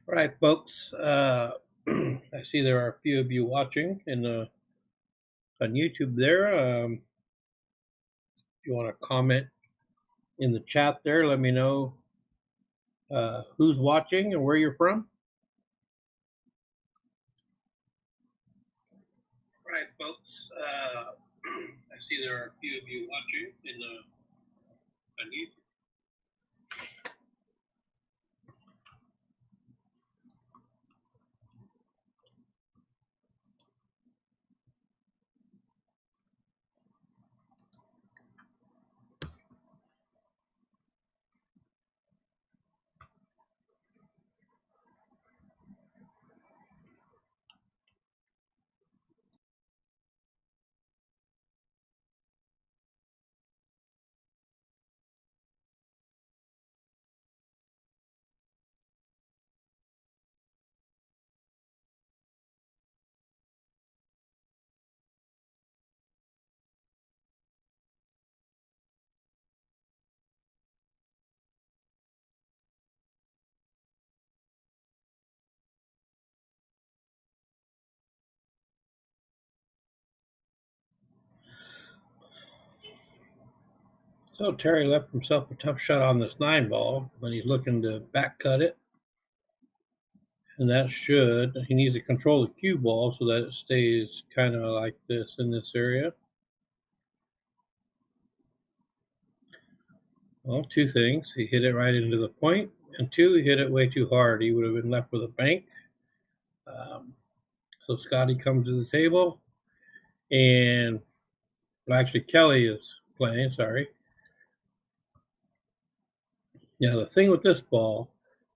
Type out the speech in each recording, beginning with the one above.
All right, folks. I see there are a few of you watching on YouTube there. If you want to comment in the chat there, let me know who's watching and where you're from. All right, folks. I see there are a few of you watching on YouTube. So Terry left himself a tough shot on this 9-ball, but he's looking to back cut it. And he needs to control the cue ball so that it stays kind of like this in this area. Well, two things. He hit it right into the point, and two, he hit it way too hard. He would have been left with a bank. So Scotty comes to the table, and actually Kelly is playing, sorry. Now, the thing with this ball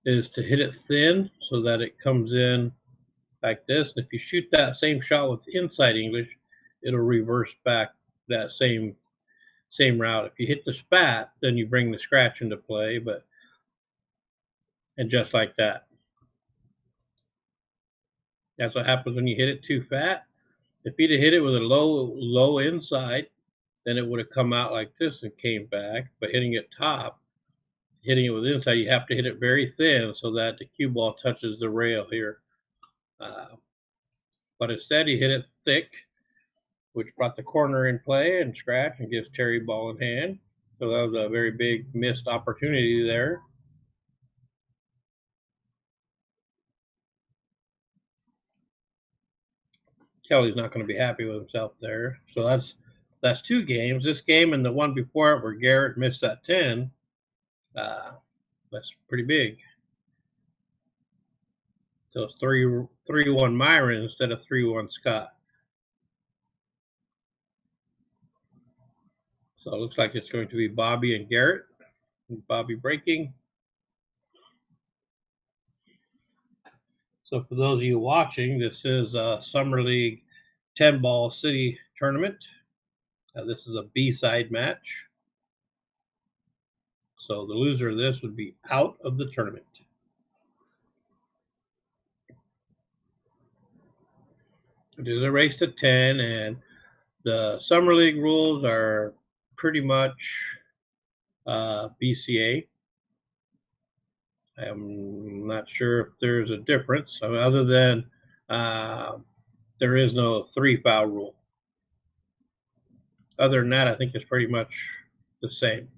is to hit it thin so that it comes in like this. And if you shoot that same shot with inside English, it'll reverse back that same route. If you hit the spat, then you bring the scratch into play, and just like that. That's what happens when you hit it too fat. If he'd have hit it with a low inside, then it would have come out like this and came back. But hitting it with inside, you have to hit it very thin so that the cue ball touches the rail here. But instead, he hit it thick, which brought the corner in play and scratch and gives Terry ball in hand. So that was a very big missed opportunity there. Kelly's not going to be happy with himself there. So that's two games. This game and the one before it where Garrett missed that 10. That's pretty big. So it's 3-1 Myron instead of 3-1 Scott. So it looks like it's going to be Bobby and Garrett. Bobby breaking. So for those of you watching, this is a Summer League 10-ball city tournament. This is a B-side match. So the loser of this would be out of the tournament. It is a race to 10, and the Summer League rules are pretty much BCA. I'm not sure if there's a difference other than there is no 3-foul rule. Other than that, I think it's pretty much the same.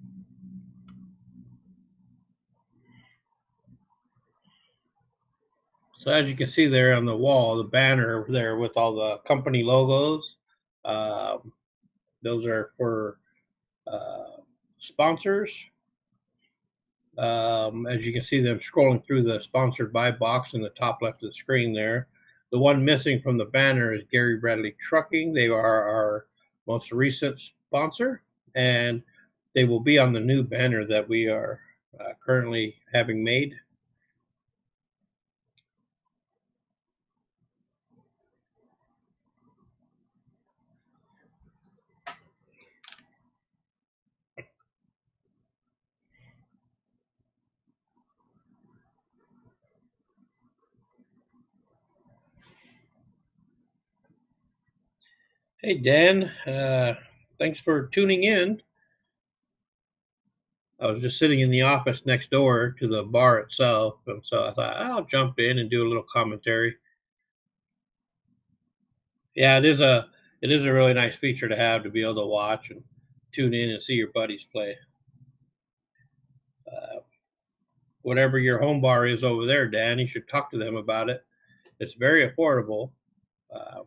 So as you can see there on the wall, the banner there with all the company logos, those are for sponsors. As you can see them scrolling through the sponsored by box in the top left of the screen there. The one missing from the banner is Gary Bradley Trucking. They are our most recent sponsor, and they will be on the new banner that we are currently having made. Hey, Dan, thanks for tuning in. I was just sitting in the office next door to the bar itself, and so I thought I'll jump in and do a little commentary. Yeah, it is a really nice feature to have to be able to watch and tune in and see your buddies play. Uh, Whatever your home bar is over there, Dan, you should talk to them about it. It's very affordable, uh,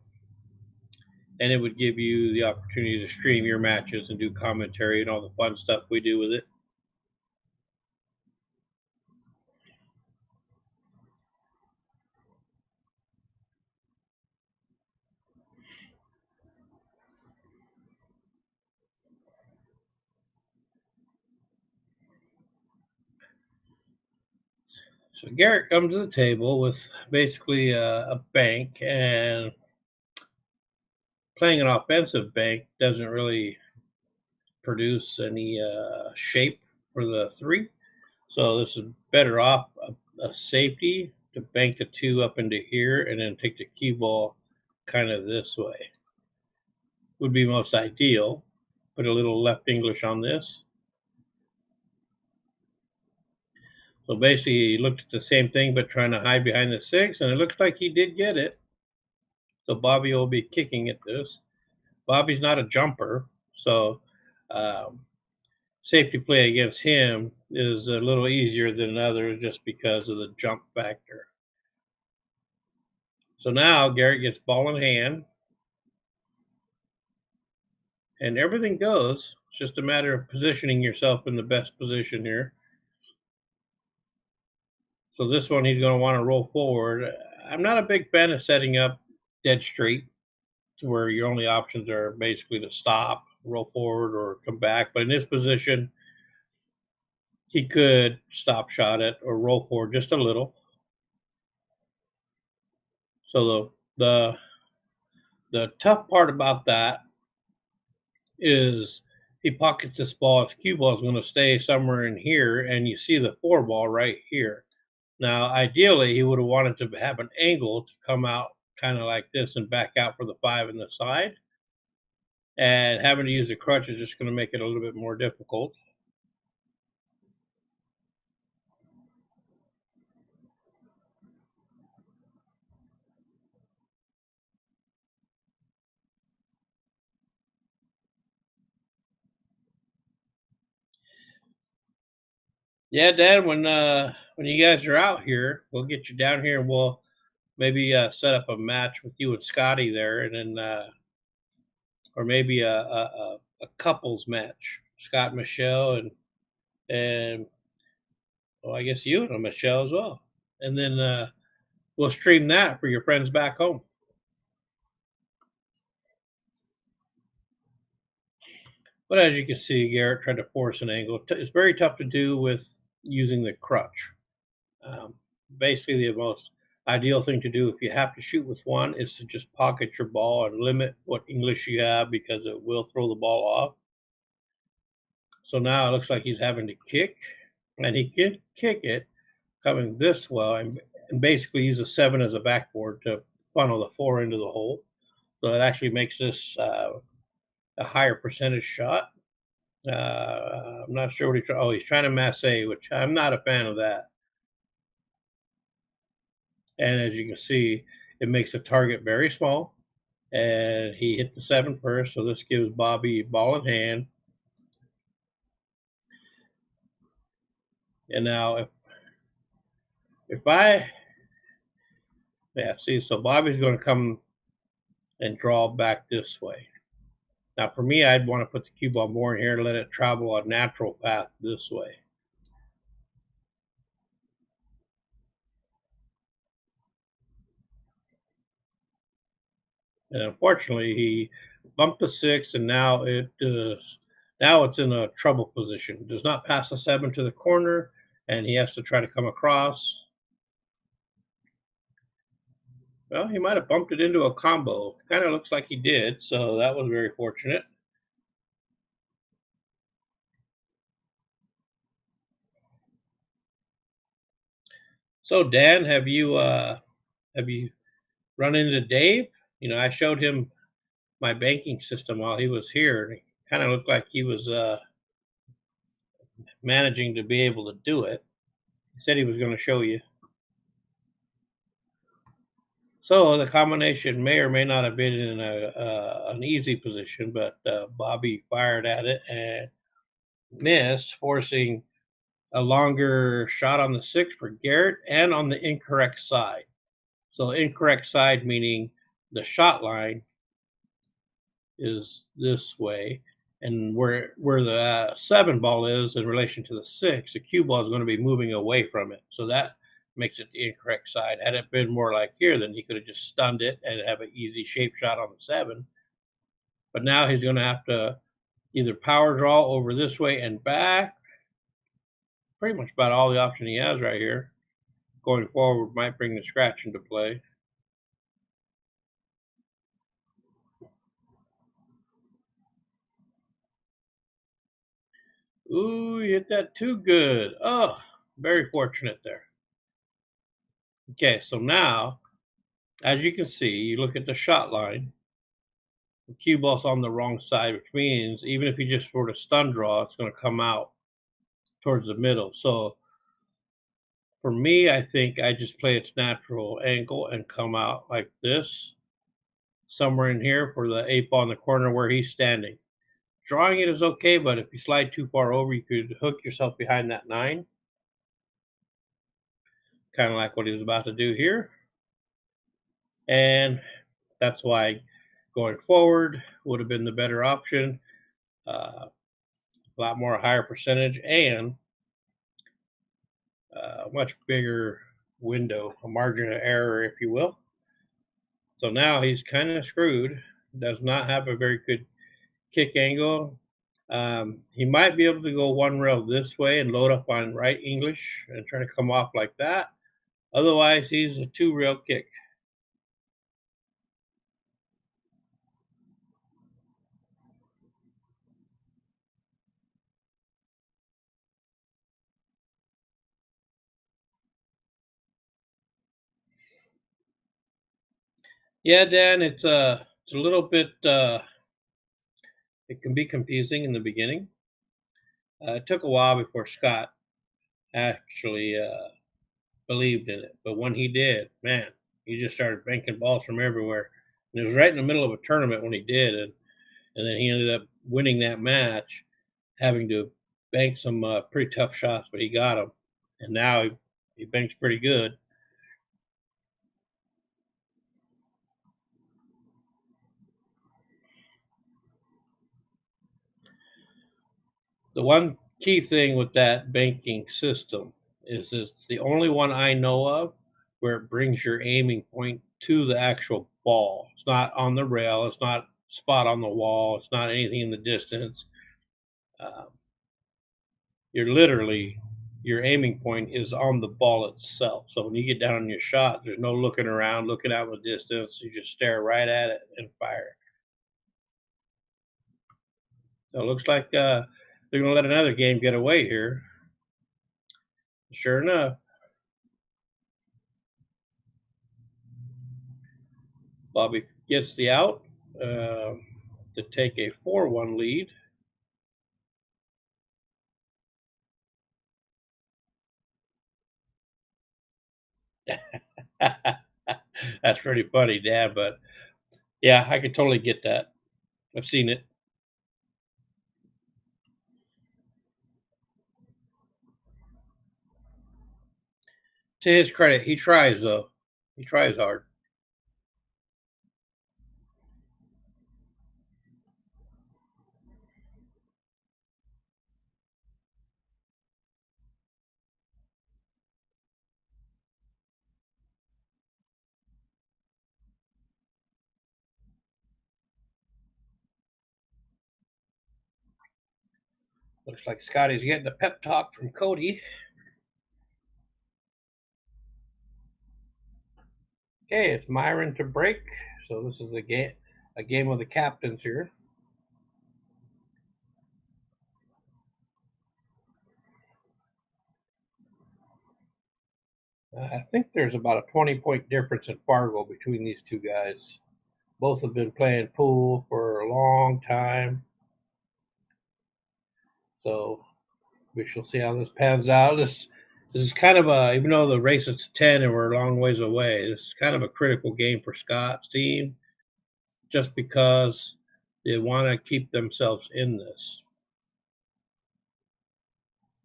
and it would give you the opportunity to stream your matches and do commentary and all the fun stuff we do with it. So Garrett comes to the table with basically a bank, and playing an offensive bank doesn't really produce any shape for the three. So this is better off a safety to bank the two up into here and then take the cue ball kind of this way. Would be most ideal. Put a little left English on this. So basically, he looked at the same thing, but trying to hide behind the six, and it looks like he did get it. So Bobby will be kicking at this. Bobby's not a jumper, so um, safety play against him is a little easier than others just because of the jump factor. So now Garrett gets ball in hand, and everything goes. It's just a matter of positioning yourself in the best position here. So this one, he's going to want to roll forward. I'm not a big fan of setting up dead straight to where your only options are basically to stop, roll forward, or come back. But in this position, he could stop shot it or roll forward just a little. So the tough part about that is he pockets this ball. His cue ball is going to stay somewhere in here, and you see the four ball right here. Now, ideally, he would have wanted to have an angle to come out kind of like this and back out for the five in the side. And having to use a crutch is just going to make it a little bit more difficult. Yeah, Dad. When you guys are out here, we'll get you down here and we'll maybe set up a match with you and Scotty there, and then or maybe a couples match, Scott, Michelle, and well, I guess you and Michelle as well, and then we'll stream that for your friends back home. But as you can see, Garrett tried to force an angle. It's very tough to do with using the crutch. Um, Basically, the most ideal thing to do if you have to shoot with one is to just pocket your ball and limit what English you have because it will throw the ball off. So now it looks like he's having to kick, and he can kick it coming this way and basically use a seven as a backboard to funnel the four into the hole. So it actually makes this a higher percentage shot. I'm not sure what he's trying. Oh, he's trying to masse, which I'm not a fan of that. And as you can see, it makes the target very small. And he hit the seven first, so this gives Bobby ball in hand. And now if I see, so Bobby's going to come and draw back this way. Now for me, I'd want to put the cue ball more in here and let it travel a natural path this way. And unfortunately, he bumped the six, and now it's in a trouble position. Does not pass the seven to the corner, and he has to try to come across. Well, he might have bumped it into a combo. Kind of looks like he did, so that was very fortunate. So, Dan, have you run into Dave? I showed him my banking system while he was here, and it kind of looked like he was managing to be able to do it. He said he was going to show you. So the combination may or may not have been in an easy position, but Bobby fired at it and missed, forcing a longer shot on the 6 for Garrett and on the incorrect side. So incorrect side meaning the shot line is this way, and where the 7 ball is in relation to the 6, the cue ball is going to be moving away from it. So that makes it the incorrect side. Had it been more like here, then he could have just stunned it and have an easy shape shot on the 7. But now he's going to have to either power draw over this way and back. Pretty much about all the option he has right here. Going forward might bring the scratch into play. Ooh, you hit that too good. Oh, very fortunate there. Okay, so now, as you can see, you look at the shot line. The cue ball's on the wrong side, which means even if you just sort of stun draw, it's going to come out towards the middle. So for me, I think I just play its natural angle and come out like this, somewhere in here for the 8 ball in the corner where he's standing. Drawing it is okay, but if you slide too far over, you could hook yourself behind that 9. Kind of like what he was about to do here. And that's why going forward would have been the better option. A lot more higher percentage and a much bigger window, a margin of error, if you will. So now he's kind of screwed. Does not have a very good kick angle. He might be able to go one rail this way and load up on right English and try to come off like that. Otherwise, he's a 2 rail kick. Yeah, Dan, it's a little bit it can be confusing in the beginning. It took a while before Scott actually believed in it, but when he did, man, he just started banking balls from everywhere. And it was right in the middle of a tournament when he did, and then he ended up winning that match, having to bank some pretty tough shots, but he got them, and now he banks pretty good. The one key thing with that banking system is it's the only one I know of where it brings your aiming point to the actual ball. It's not on the rail. It's not spot on the wall. It's not anything in the distance. Uh, you're literally your aiming point is on the ball itself. So when you get down on your shot, there's no looking around, looking out in the distance. You just stare right at it and fire. So it looks like they're going to let another game get away here. Sure enough, Bobby gets the out to take a 4-1 lead. That's pretty funny, Dad, but yeah, I could totally get that. I've seen it. To his credit, he tries, though. He tries hard. Looks like Scotty's getting a pep talk from Cody. Okay, it's Myron to break. So this is a game of the captains here. I think there's about a 20-point difference in Fargo between these two guys. Both have been playing pool for a long time. So We shall see how this pans out. This is kind of a, even though the race is to 10 and we're a long ways away, this is kind of a critical game for Scott's team, just because they want to keep themselves in this.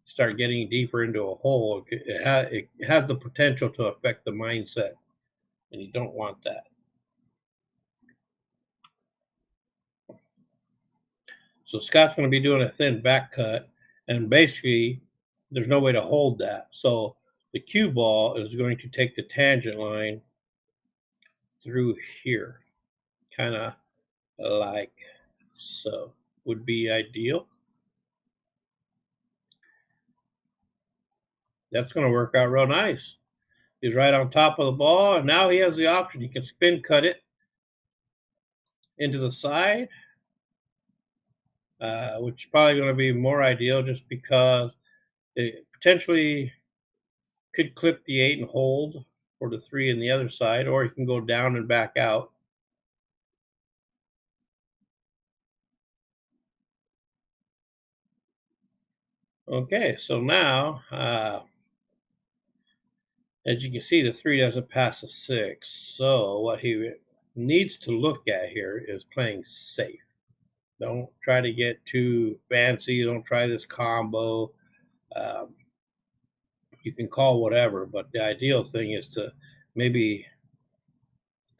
Start getting deeper into a hole, it has the potential to affect the mindset, and you don't want that. So Scott's going to be doing a thin back cut, and basically there's no way to hold that. So the cue ball is going to take the tangent line through here, kind of like so. Would be ideal. That's going to work out real nice. He's right on top of the ball, and now he has the option. He can spin cut it into the side, which is probably going to be more ideal just because it potentially could clip the 8 and hold for the 3 in the other side, or you can go down and back out. Okay, so now, as you can see, the 3 doesn't pass a 6. So what he needs to look at here is playing safe. Don't try to get too fancy. Don't try this combo. You can call whatever, but the ideal thing is to maybe,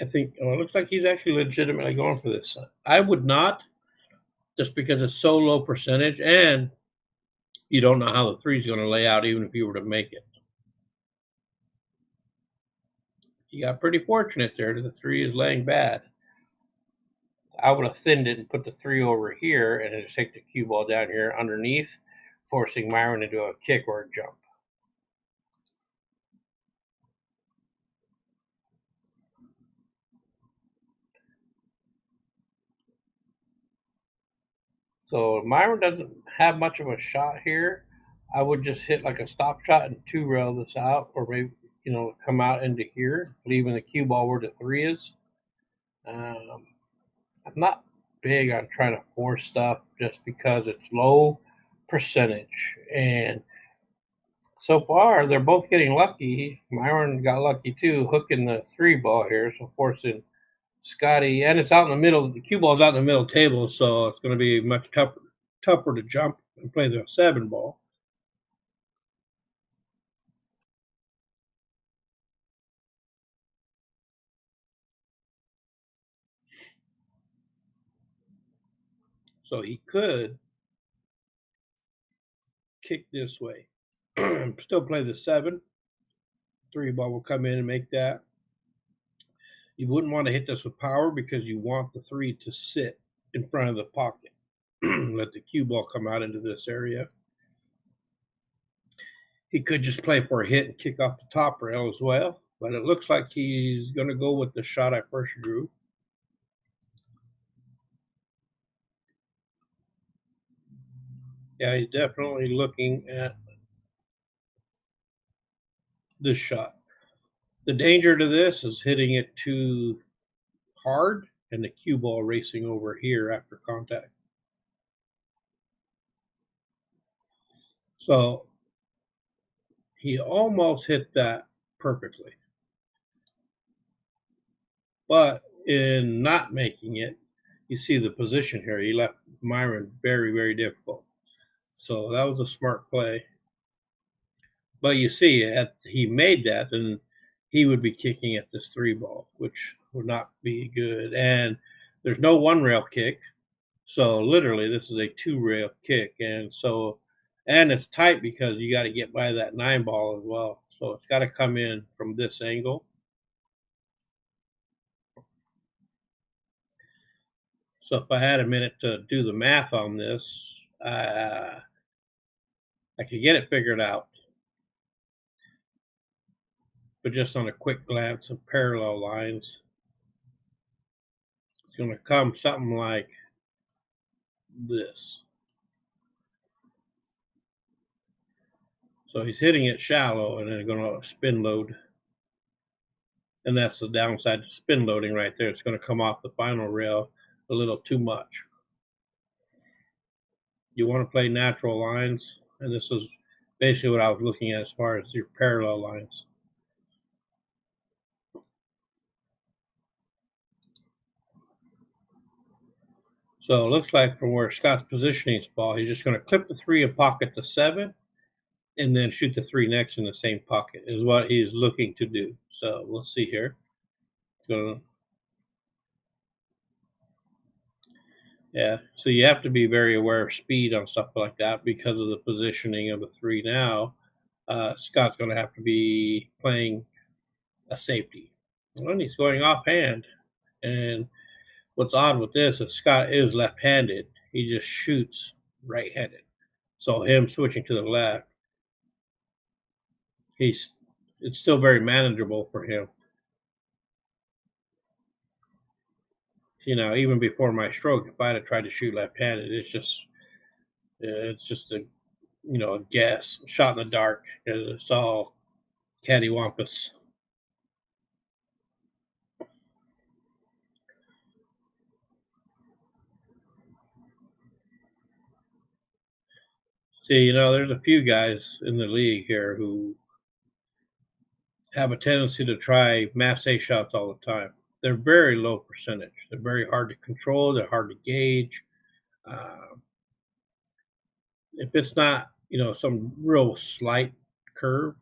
I think, well, it looks like he's actually legitimately going for this. I would not, just because it's so low percentage, and you don't know how the 3 is going to lay out, even if you were to make it. You got pretty fortunate there that the 3 is laying bad. I would have thinned it and put the 3 over here and then just take the cue ball down here underneath, forcing MYRON to do a kick or a jump. So MYRON doesn't have much of a shot here. I would just hit like a stop shot and 2 rail this out, or maybe, come out into here, leaving the cue ball where the 3 is. I'm not big on trying to force stuff just because it's low percentage. And so far, they're both getting lucky. MYRON got lucky too, hooking the 3 ball here, so forcing Scotty, and it's out in the middle. The cue ball's out in the middle table, so it's going to be much tougher to jump and play the 7 ball. So he could kick this way, still play the 7. 3 ball will come in and make that. You wouldn't want to hit this with power because you want the 3 to sit in front of the pocket. Let the cue ball come out into this area. He could just play for a hit and kick off the top rail as well, but it looks like he's going to go with the shot I first drew. Yeah, he's definitely looking at this shot. The danger to this is hitting it too hard and the cue ball racing over here after contact. So he almost hit that perfectly. But in not making it, you see the position here. He left MYRON very, very difficult. So that was a smart play. But you see, had he made that, then he would be kicking at this 3 ball, which would not be good. And there's no 1 rail kick. So literally, this is a 2 rail kick. And it's tight because you got to get by that 9 ball as well. So it's got to come in from this angle. So if I had a minute to do the math on this, I could get it figured out. But just on a quick glance of parallel lines, it's going to come something like this. So he's hitting it shallow and then going to spin load. And that's the downside to spin loading right there. It's going to come off the final rail a little too much. You want to play natural lines. And this is basically what I was looking at as far as your parallel lines. So it looks like from where Scott's positioning his ball, he's just going to clip the 3 and pocket the 7, and then shoot the 3 next in the same pocket is what he's looking to do. So we'll see here. So, yeah, so you have to be very aware of speed on stuff like that because of the positioning of the 3 now. Scott's going to have to be playing a safety. And he's going offhand. And what's odd with this is Scott is left-handed. He just shoots right-handed. So him switching to the left, it's still very manageable for him. Even before my stroke, if I had tried to shoot left-handed, it's just a guess, shot in the dark. It's all cattywampus. See, there's a few guys in the league here who have a tendency to try mass A shots all the time. They're very low percentage. They're very hard to control. They're hard to gauge. If it's not, some real slight curve,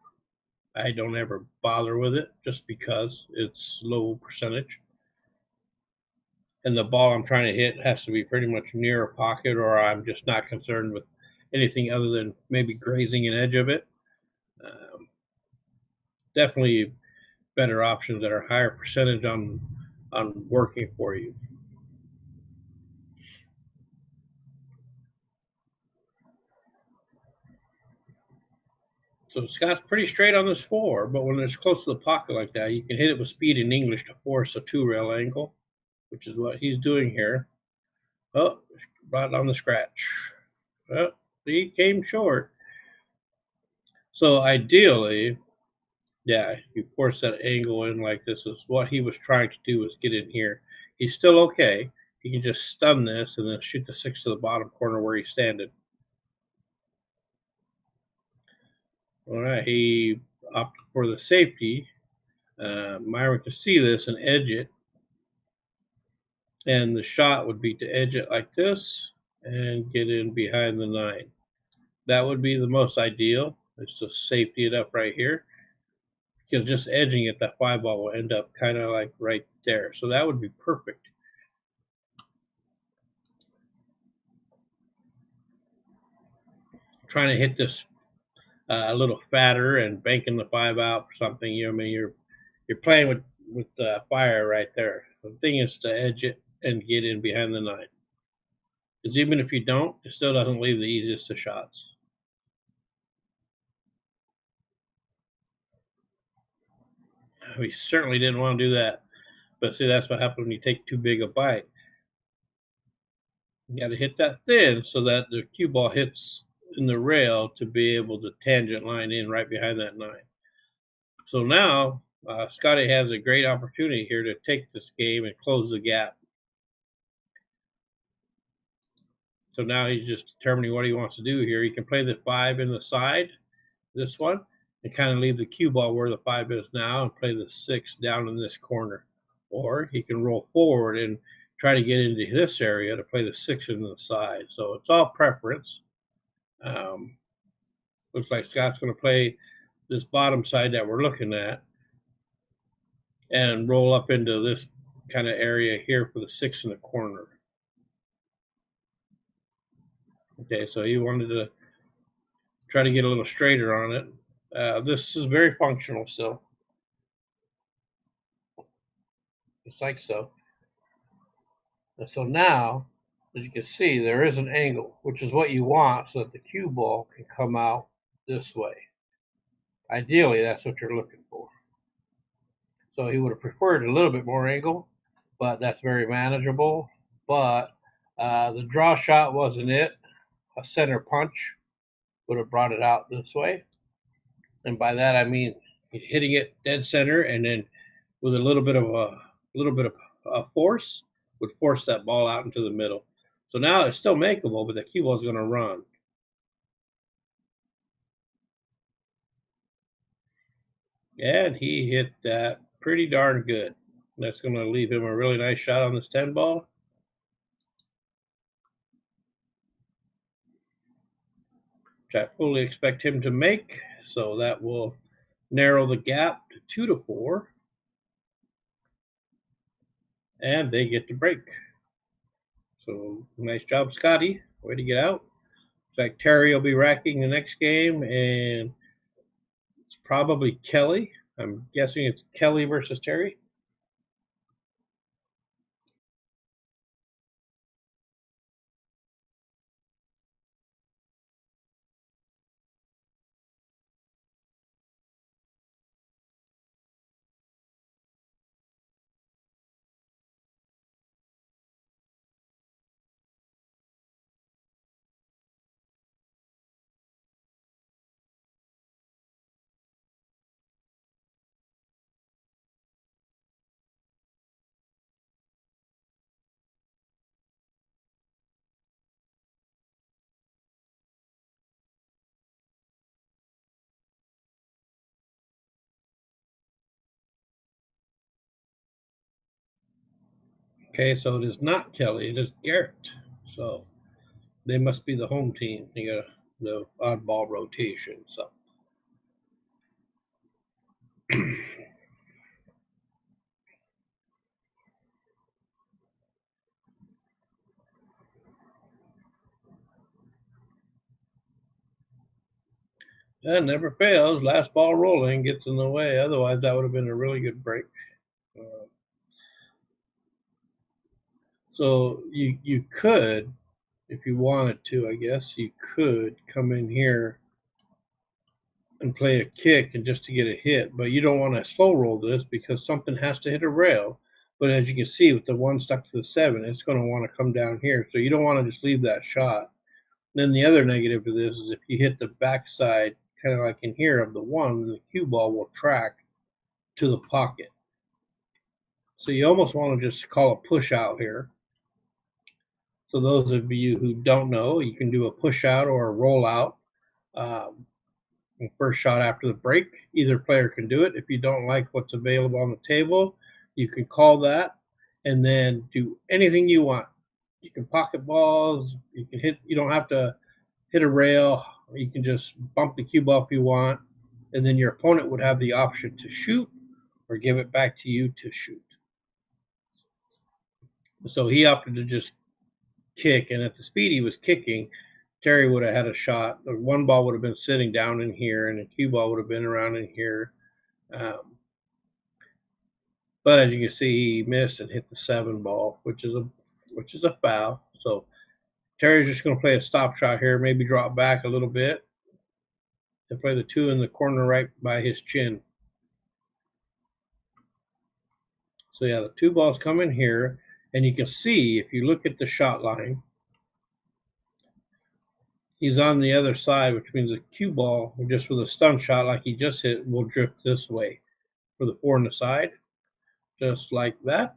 I don't ever bother with it just because it's low percentage. And the ball I'm trying to hit has to be pretty much near a pocket, or I'm just not concerned with anything other than maybe grazing an edge of it. Definitely better options that are higher percentage on working for you. So Scott's pretty straight on this 4, but when it's close to the pocket like that, you can hit it with speed in English to force a 2-rail angle, which is what he's doing here. Oh, right on the scratch. Oh, he came short. So ideally, yeah, you force that angle in like this is what he was trying to do, is get in here. He's still okay. He can just stun this and then shoot the 6 to the bottom corner where he's standing. All right, he opted for the safety. Myron can see this and edge it. And the shot would be to edge it like this and get in behind the 9. That would be the most ideal, is to safety it up right here. Because just edging it, that 5 ball will end up kind of like right there. So that would be perfect. Trying to hit this a little fatter and banking the 5 out for something. You're playing with fire right there. The thing is to edge it and get in behind the 9. Because even if you don't, it still doesn't leave the easiest of shots. We certainly didn't want to do that. But see, that's what happens when you take too big a bite. You got to hit that thin so that the cue ball hits in the rail to be able to tangent line in right behind that 9. So now Scotty has a great opportunity here to take this game and close the gap. So now he's just determining what he wants to do here. He can play the 5 in the side, this one, and kind of leave the cue ball where the 5 is now and play the 6 down in this corner. Or he can roll forward and try to get into this area to play the 6 in the side. So it's all preference. Looks like Scott's going to play this bottom side that we're looking at and roll up into this kind of area here for the 6 in the corner. Okay, so he wanted to try to get a little straighter on it. This is very functional still. Just like so. And so now, as you can see, there is an angle, which is what you want so that the cue ball can come out this way. Ideally, that's what you're looking for. So he would have preferred a little bit more angle, but that's very manageable. But the draw shot wasn't it. A center punch would have brought it out this way. And by that, I mean hitting it dead center and then with a little bit of force would force that ball out into the middle. So now it's still makeable, but the cue ball is going to run. And he hit that pretty darn good. That's going to leave him a really nice shot on this 10 ball. Which I fully expect him to make. So that will narrow the gap to 2-4. And they get to break. So nice job, Scotty. Way to get out. In fact, Terry will be racking the next game, and it's probably Kelly. I'm guessing it's Kelly versus Terry. Okay, so it is not Kelly, it is Garrett. So they must be the home team. You got the oddball rotation. So that never fails. Last ball rolling gets in the way. Otherwise, that would have been a really good break. Uh, so you could, if you wanted to, I guess you could come in here and play a kick and just to get a hit, but you don't want to slow roll this because something has to hit a rail. But as you can see, with the one stuck to the 7, it's going to want to come down here. So you don't want to just leave that shot. Then the other negative to this is if you hit the backside, kind of like in here of the 1, the cue ball will track to the pocket. So you almost want to just call a push out here. So those of you who don't know, you can do a push out or a roll out. First shot after the break. Either player can do it. If you don't like what's available on the table, you can call that and then do anything you want. You can pocket balls, you can hit, you don't have to hit a rail, you can just bump the cue ball if you want, and then your opponent would have the option to shoot or give it back to you to shoot. So he opted to just kick, and at the speed he was kicking, Terry would have had a shot. The one ball would have been sitting down in here, and the cue ball would have been around in here. But as you can see, he missed and hit the 7 ball, which is a foul. So Terry's just going to play a stop shot here, maybe drop back a little bit. He'll play the 2 in the corner right by his chin. So yeah, the 2 balls come in here, and you can see if you look at the shot line, he's on the other side, which means the cue ball, just with a stun shot like he just hit, will drift this way for the 4 on the side, just like that.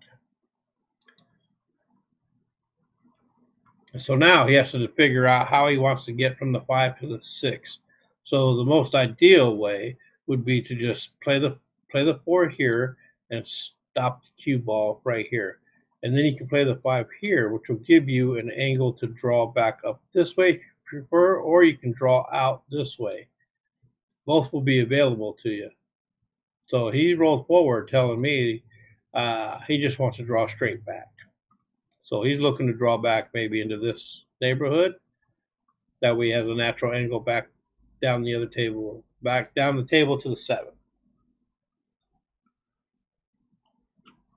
So now he has to figure out how he wants to get from the 5 to the 6. So the most ideal way would be to just play the 4 here and stop the cue ball right here. And then you can play the 5 here, which will give you an angle to draw back up this way if you prefer, or you can draw out this way. Both will be available to you. So he rolled forward telling me he just wants to draw straight back. So he's looking to draw back maybe into this neighborhood. That way he has a natural angle back down the other table, back down the table to the 7.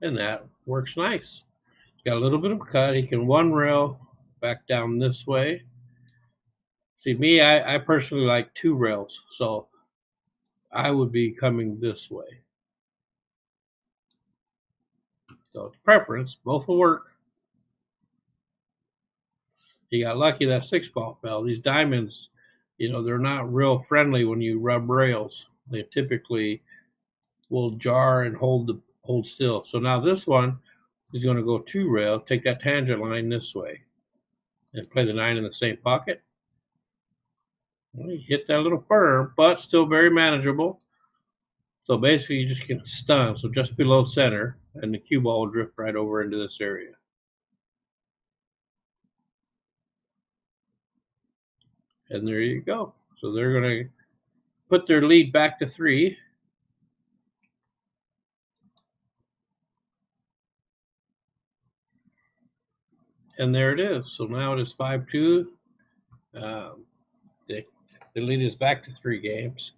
And that works nice. He's got a little bit of a cut. He can 1 rail back down this way. See, me, I personally like 2 rails. So I would be coming this way. So it's preference. Both will work. You got lucky that 6 ball fell. These diamonds, they're not real friendly when you rub rails. They typically will jar and hold still. So now this one is going to go 2 rails, take that tangent line this way, and play the 9 in the same pocket. Well, you hit that a little firm, but still very manageable. So basically, you just get stunned. So just below center, and the cue ball will drift right over into this area. And there you go. So they're going to put their lead back to 3. And there it is. So now it is 5-2. The lead is back to 3 games.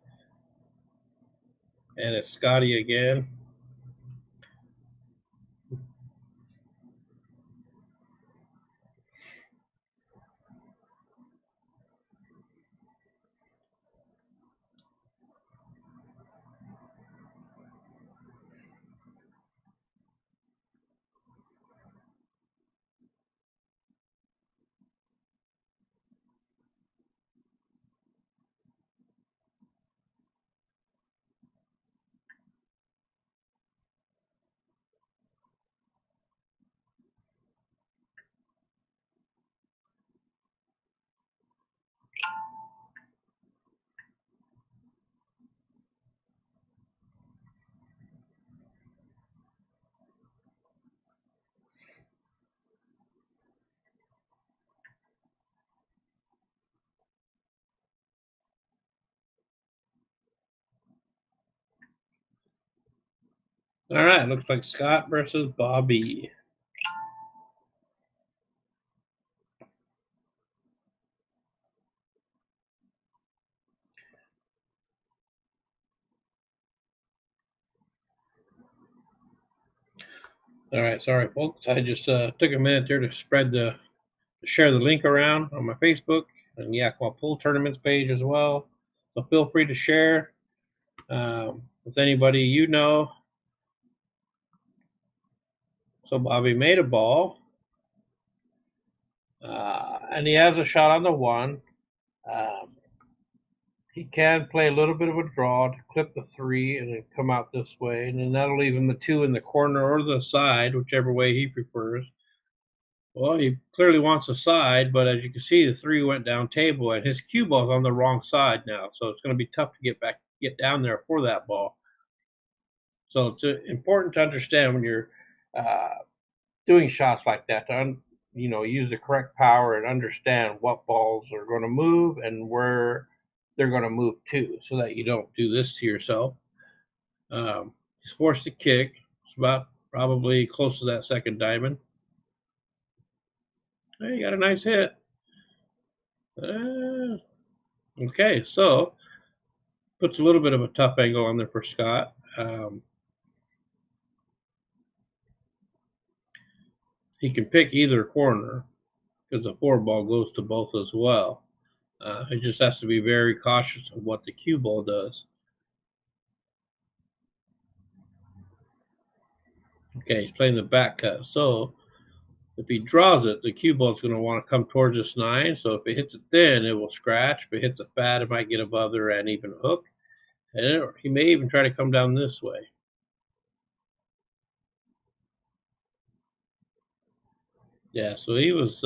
And it's Scotty again. All right, looks like Scott versus Bobby. All right, sorry, folks. I just took a minute there to share the link around on my Facebook and Yakima Pool Tournaments page as well. So feel free to share with anybody you know. So Bobby made a ball, and he has a shot on the 1. He can play a little bit of a draw to clip the 3 and then come out this way, and then that'll leave him the 2 in the corner or the side, whichever way he prefers. Well, he clearly wants a side, but as you can see, the 3 went down table, and his cue ball's on the wrong side now, so it's going to be tough to get down there for that ball. So it's important to understand when you're doing shots like that to use the correct power and understand what balls are going to move and where they're going to move to, so that you don't do this to yourself. He's forced to kick. It's about probably close to that second diamond. Hey, you got a nice hit. Okay, so puts a little bit of a tough angle on there for Scott. He can pick either corner because the 4 ball goes to both as well. He just has to be very cautious of what the cue ball does. Okay, he's playing the back cut. So if he draws it, the cue ball is going to want to come towards this 9. So if it hits it thin, it will scratch. If it hits it fat, it might get above there and even hook. And he may even try to come down this way. Yeah, so he was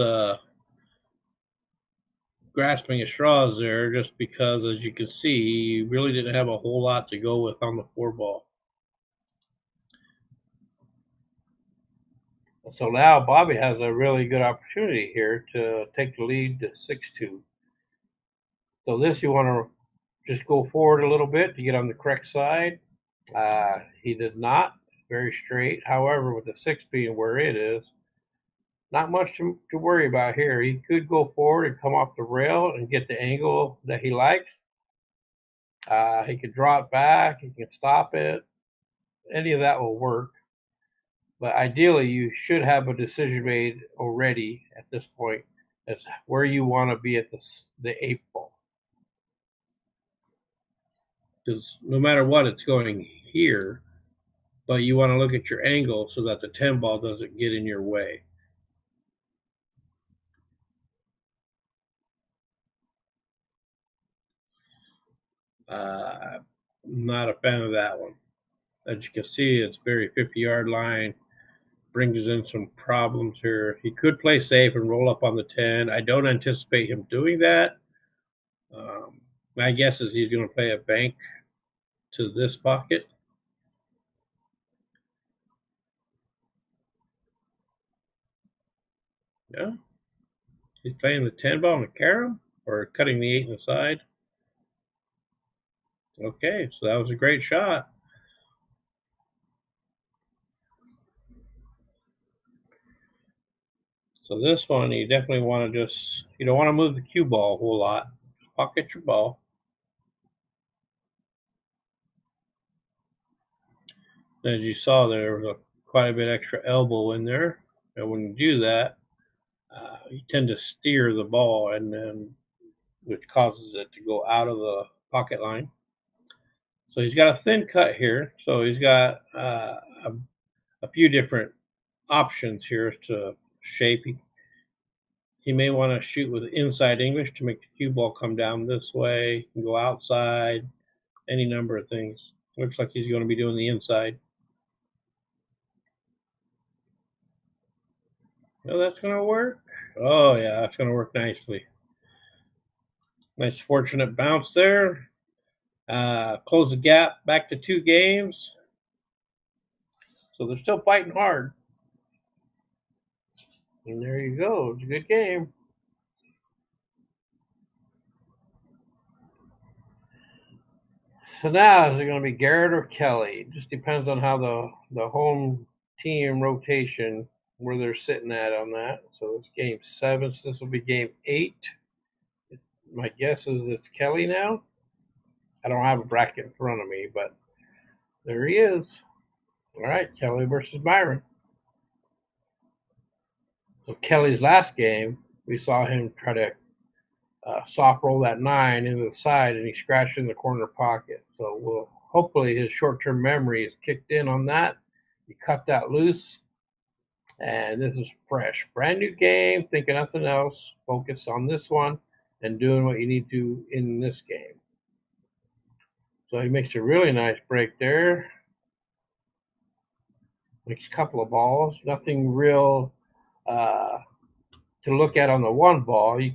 grasping at straws there just because, as you can see, he really didn't have a whole lot to go with on the 4 ball. So now Bobby has a really good opportunity here to take the lead to 6-2. So this, you want to just go forward a little bit to get on the correct side. He did not. Very straight. However, with the 6 being where it is, not much to worry about here. He could go forward and come off the rail and get the angle that he likes. He could draw it back. He can stop it. Any of that will work. But ideally, you should have a decision made already at this point as where you want to be at the 8 ball. Because no matter what, it's going here. But you want to look at your angle so that the 10 ball doesn't get in your way. Not a fan of that one. As you can see, it's very 50-yard line. Brings in some problems here. He could play safe and roll up on the 10. I don't anticipate him doing that. My guess is he's going to play a bank to this pocket. Yeah, he's playing the 10 ball and the carom, or cutting the 8 in the side. Okay, so that was a great shot. So this one, you definitely want to you don't want to move the cue ball a whole lot. Just pocket your ball. As you saw, there was quite a bit extra elbow in there. And when you do that, you tend to steer the ball, and then which causes it to go out of the pocket line. So he's got a thin cut here. So he's got a few different options here as to shape. He may want to shoot with inside English to make the cue ball come down this way, and go outside, any number of things. Looks like he's going to be doing the inside. Oh, that's going to work. Oh, yeah, that's going to work nicely. Nice fortunate bounce there. Close the gap back to 2 games. So they're still fighting hard. And there you go. It's a good game. So now, is it going to be Garrett or Kelly? It just depends on how the home team rotation, where they're sitting at on that. So it's game 7. So this will be game 8. My guess is it's Kelly now. I don't have a bracket in front of me, but there he is. All right, Kelly versus MYRON. So Kelly's last game, we saw him try to soft roll that 9 into the side, and he scratched in the corner pocket. So hopefully his short-term memory is kicked in on that. He cut that loose, and this is fresh, brand new game. Thinking nothing else. Focus on this one and doing what you need to in this game. So he makes a really nice break there. Makes a couple of balls. Nothing real to look at on the one ball. You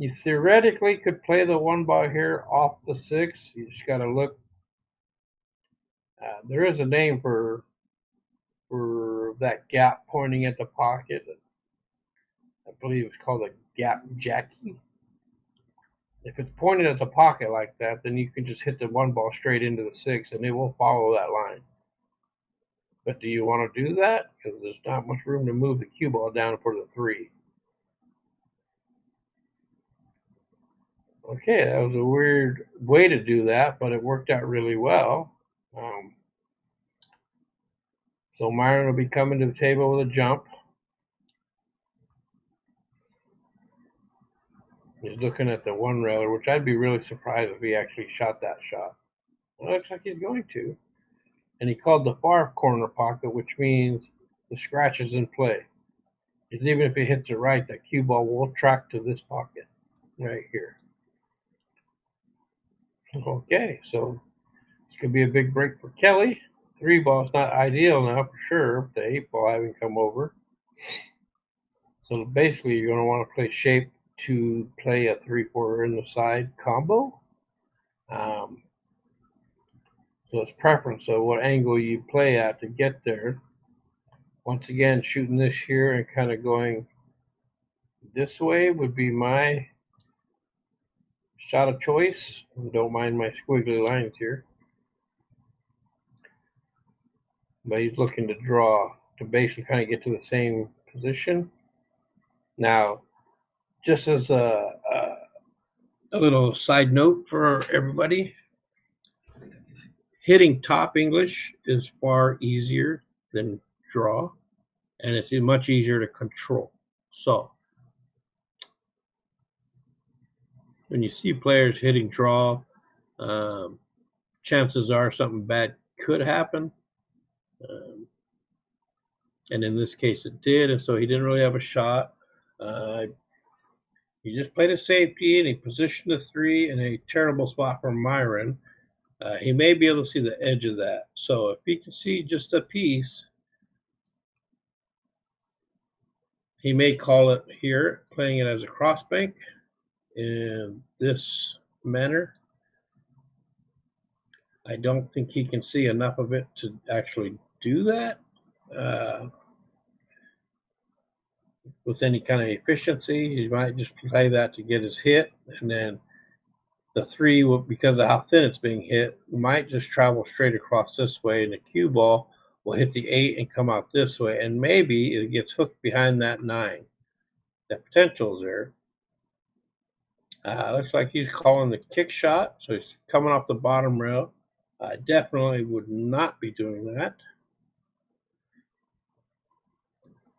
theoretically could play the one ball here off the 6. You just got to look. There is a name for that gap pointing at the pocket. I believe it's called a gap jacky. If it's pointed at the pocket like that, then you can just hit the one ball straight into the 6, and it will follow that line. But do you want to do that? Because there's not much room to move the cue ball down for the 3. Okay, that was a weird way to do that, but it worked out really well. So MYRON will be coming to the table with a jump. He's looking at the 1 railer, which I'd be really surprised if he actually shot that shot. Well, it looks like he's going to. And he called the far corner pocket, which means the scratch is in play. Because even if he hits it right, that cue ball will track to this pocket right here. Okay, so this could be a big break for Kelly. 3 ball's not ideal now for sure, the 8 ball having come over. So basically, you're going to want to play shape to play a 3-4 in the side combo. So it's preference of what angle you play at to get there. Once again, shooting this here and kind of going this way would be my shot of choice. Don't mind my squiggly lines here. But he's looking to draw to basically kind of get to the same position. Now, just as a little side note for everybody, hitting top English is far easier than draw, and it's much easier to control. So when you see players hitting draw, chances are something bad could happen. And in this case, it did. And so he didn't really have a shot. He just played a safety, and he positioned the 3 in a terrible spot for MYRON. He may be able to see the edge of that. So if he can see just a piece, he may call it here, playing it as a crossbank in this manner. I don't think he can see enough of it to actually do that with any kind of efficiency. He might just play that to get his hit, and then the three, because of how thin it's being hit, might just travel straight across this way, and the cue ball will hit the 8 and come out this way, and maybe it gets hooked behind that 9. That potential is there. Looks like he's calling the kick shot, so he's coming off the bottom rail. I definitely would not be doing that.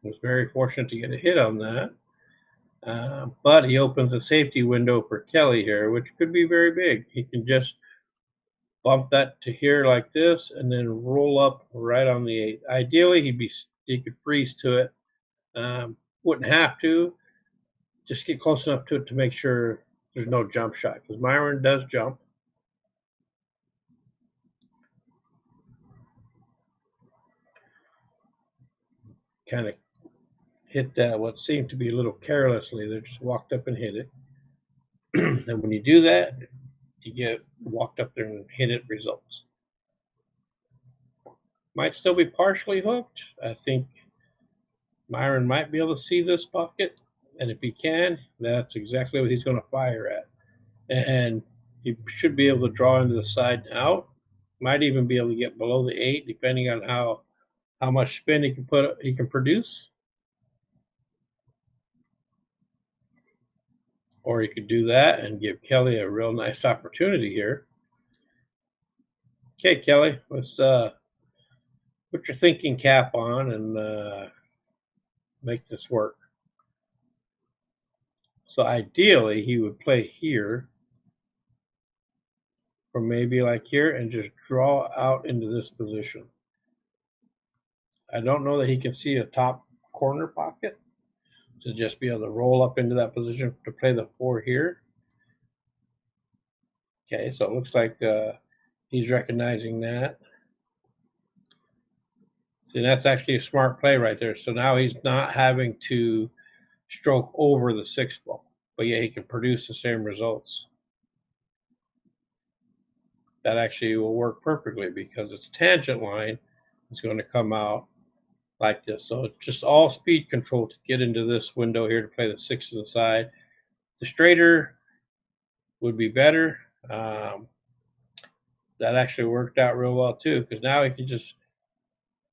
Was very fortunate to get a hit on that. But he opens a safety window for Kelly here, which could be very big. He can just bump that to here like this, and then roll up right on the 8. Ideally, he could freeze to it. Wouldn't have to. Just get close enough to it to make sure there's no jump shot, because MYRON does jump. Kind of hit that what seemed to be a little carelessly. They just walked up and hit it. And when you do that, you get walked up there and hit it results. Might still be partially hooked. I think MYRON might be able to see this bucket, and if he can, that's exactly what he's going to fire at. And he should be able to draw into the side and out. Might even be able to get below the 8, depending on how much spin he can produce. Or he could do that and give Kelly a real nice opportunity here. Okay, Kelly, let's put your thinking cap on and make this work. So ideally, he would play here, or maybe like here, and just draw out into this position. I don't know that he can see a top corner pocket to just be able to roll up into that position to play the 4 here. Okay, so it looks like he's recognizing that. See, that's actually a smart play right there. So now he's not having to stroke over the 6 ball, but yeah, he can produce the same results. That actually will work perfectly because its tangent line is going to come out like this. So it's just all speed control to get into this window here to play the 6 to the side. The straighter would be better. That actually worked out real well too, because now he can just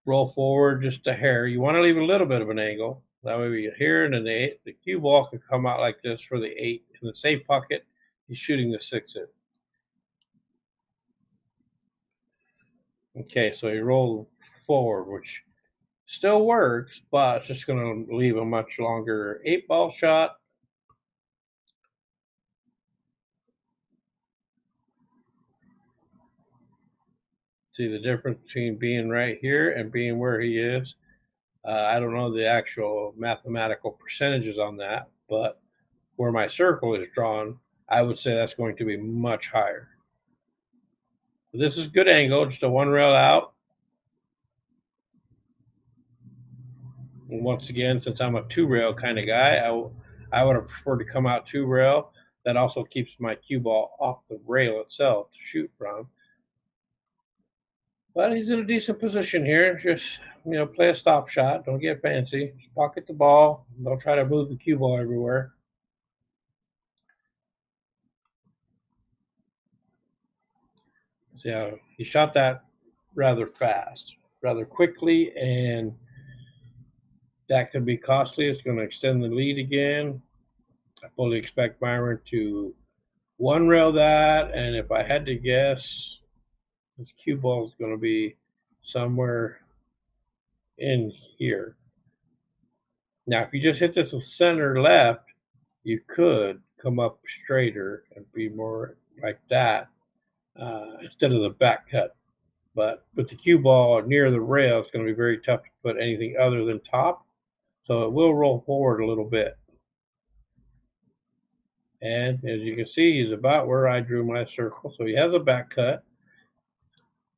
roll forward just a hair. You want to leave a little bit of an angle. That way we get here, and then the cue ball can come out like this for the 8. In the safe pocket, he's shooting the 6 in. Okay, so he rolled forward, which still works, but it's just going to leave a much longer 8-ball shot. See the difference between being right here and being where he is. I don't know the actual mathematical percentages on that, but where my circle is drawn, I would say that's going to be much higher. But this is good angle, just a 1 rail out. And once again, since I'm a 2 rail kind of guy, I would have preferred to come out 2 rail. That also keeps my cue ball off the rail itself to shoot from. But he's in a decent position here. Just, play a stop shot. Don't get fancy. Just pocket the ball. Don't try to move the cue ball everywhere. See how he shot that rather fast, rather quickly, and that could be costly. It's going to extend the lead again. I fully expect MYRON to 1 rail that, and if I had to guess, this cue ball is going to be somewhere in here. Now, if you just hit this with center left, you could come up straighter and be more like that instead of the back cut. But with the cue ball near the rail, it's going to be very tough to put anything other than top. So it will roll forward a little bit. And as you can see, he's about where I drew my circle. So he has a back cut.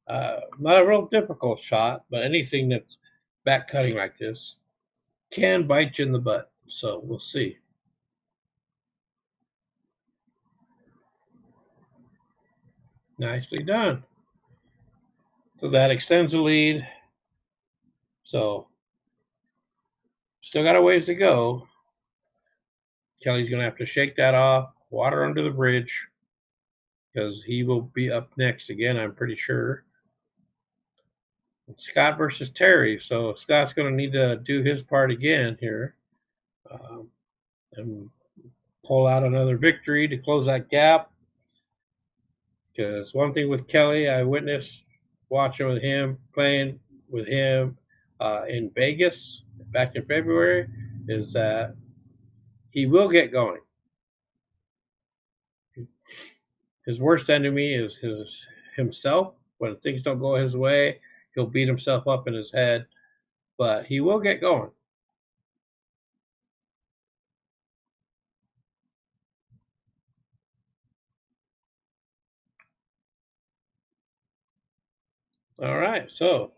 Not a real difficult shot, but anything that's back cutting like this can bite you in the butt. So we'll see. Nicely done. So that extends the lead. So still got a ways to go. Kelly's going to have to shake that off, water under the bridge, because he will be up next again, I'm pretty sure. Scott versus Terry. So Scott's going to need to do his part again here, and pull out another victory to close that gap. Because one thing with Kelly, I witnessed watching with him, playing with him in Vegas back in February, is that he will get going. His worst enemy is himself. When things don't go his way, he'll beat himself up in his head, but he will get going. All right, so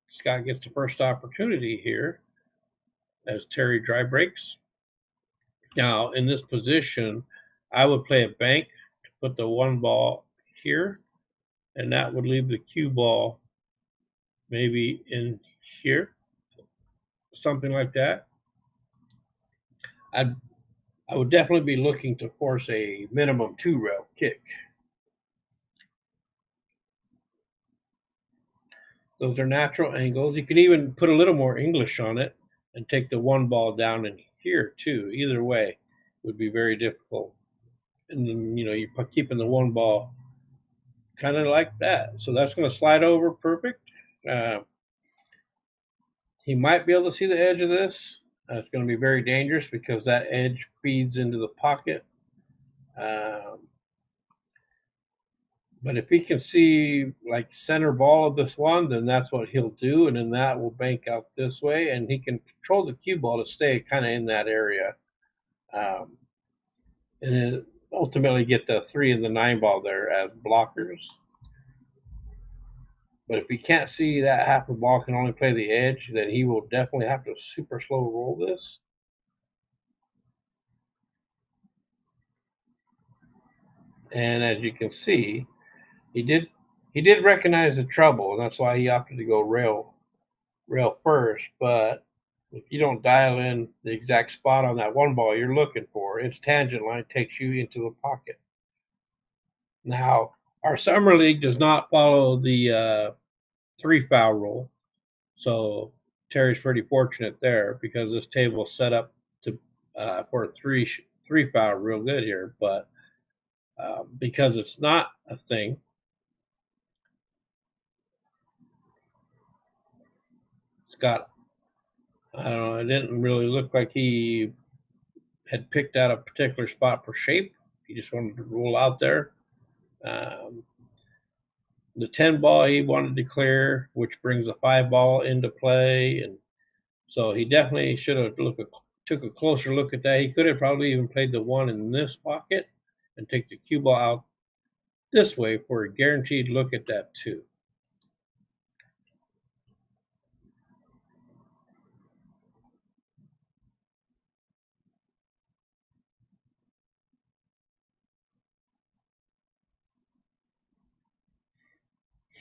Scott gets the first opportunity here as Terry dry breaks. Now, in this position, I would play a bank to put the one ball here, and that would leave the cue ball maybe in here, something like that. I would definitely be looking to force a minimum 2-rail kick. Those are natural angles. You can even put a little more English on it and take the one ball down in here too. Either way would be very difficult. And then, you're keeping the one ball kind of like that. So that's going to slide over perfect. He might be able to see the edge of this. It's going to be very dangerous because that edge feeds into the pocket. But if he can see like center ball of this one, then that's what he'll do. And then that will bank out this way. And he can control the cue ball to stay kind of in that area. And then ultimately get the 3 and the 9 ball there as blockers. But if he can't see that half the ball can only play the edge, then he will definitely have to super slow roll this. And as you can see, he did recognize the trouble, and that's why he opted to go rail first. But if you don't dial in the exact spot on that one ball you're looking for, its tangent line takes you into the pocket. Now, our summer league does not follow the 3-foul rule, so Terry's pretty fortunate there because this table is set up to for a three foul real good here. But because it's not a thing, Scott, I don't know, it didn't really look like he had picked out a particular spot for shape. He just wanted to roll out there. The 10 ball he wanted to clear, which brings the 5 ball into play. And so he definitely should have took a closer look at that. He could have probably even played the 1 in this pocket and take the cue ball out this way for a guaranteed look at that too.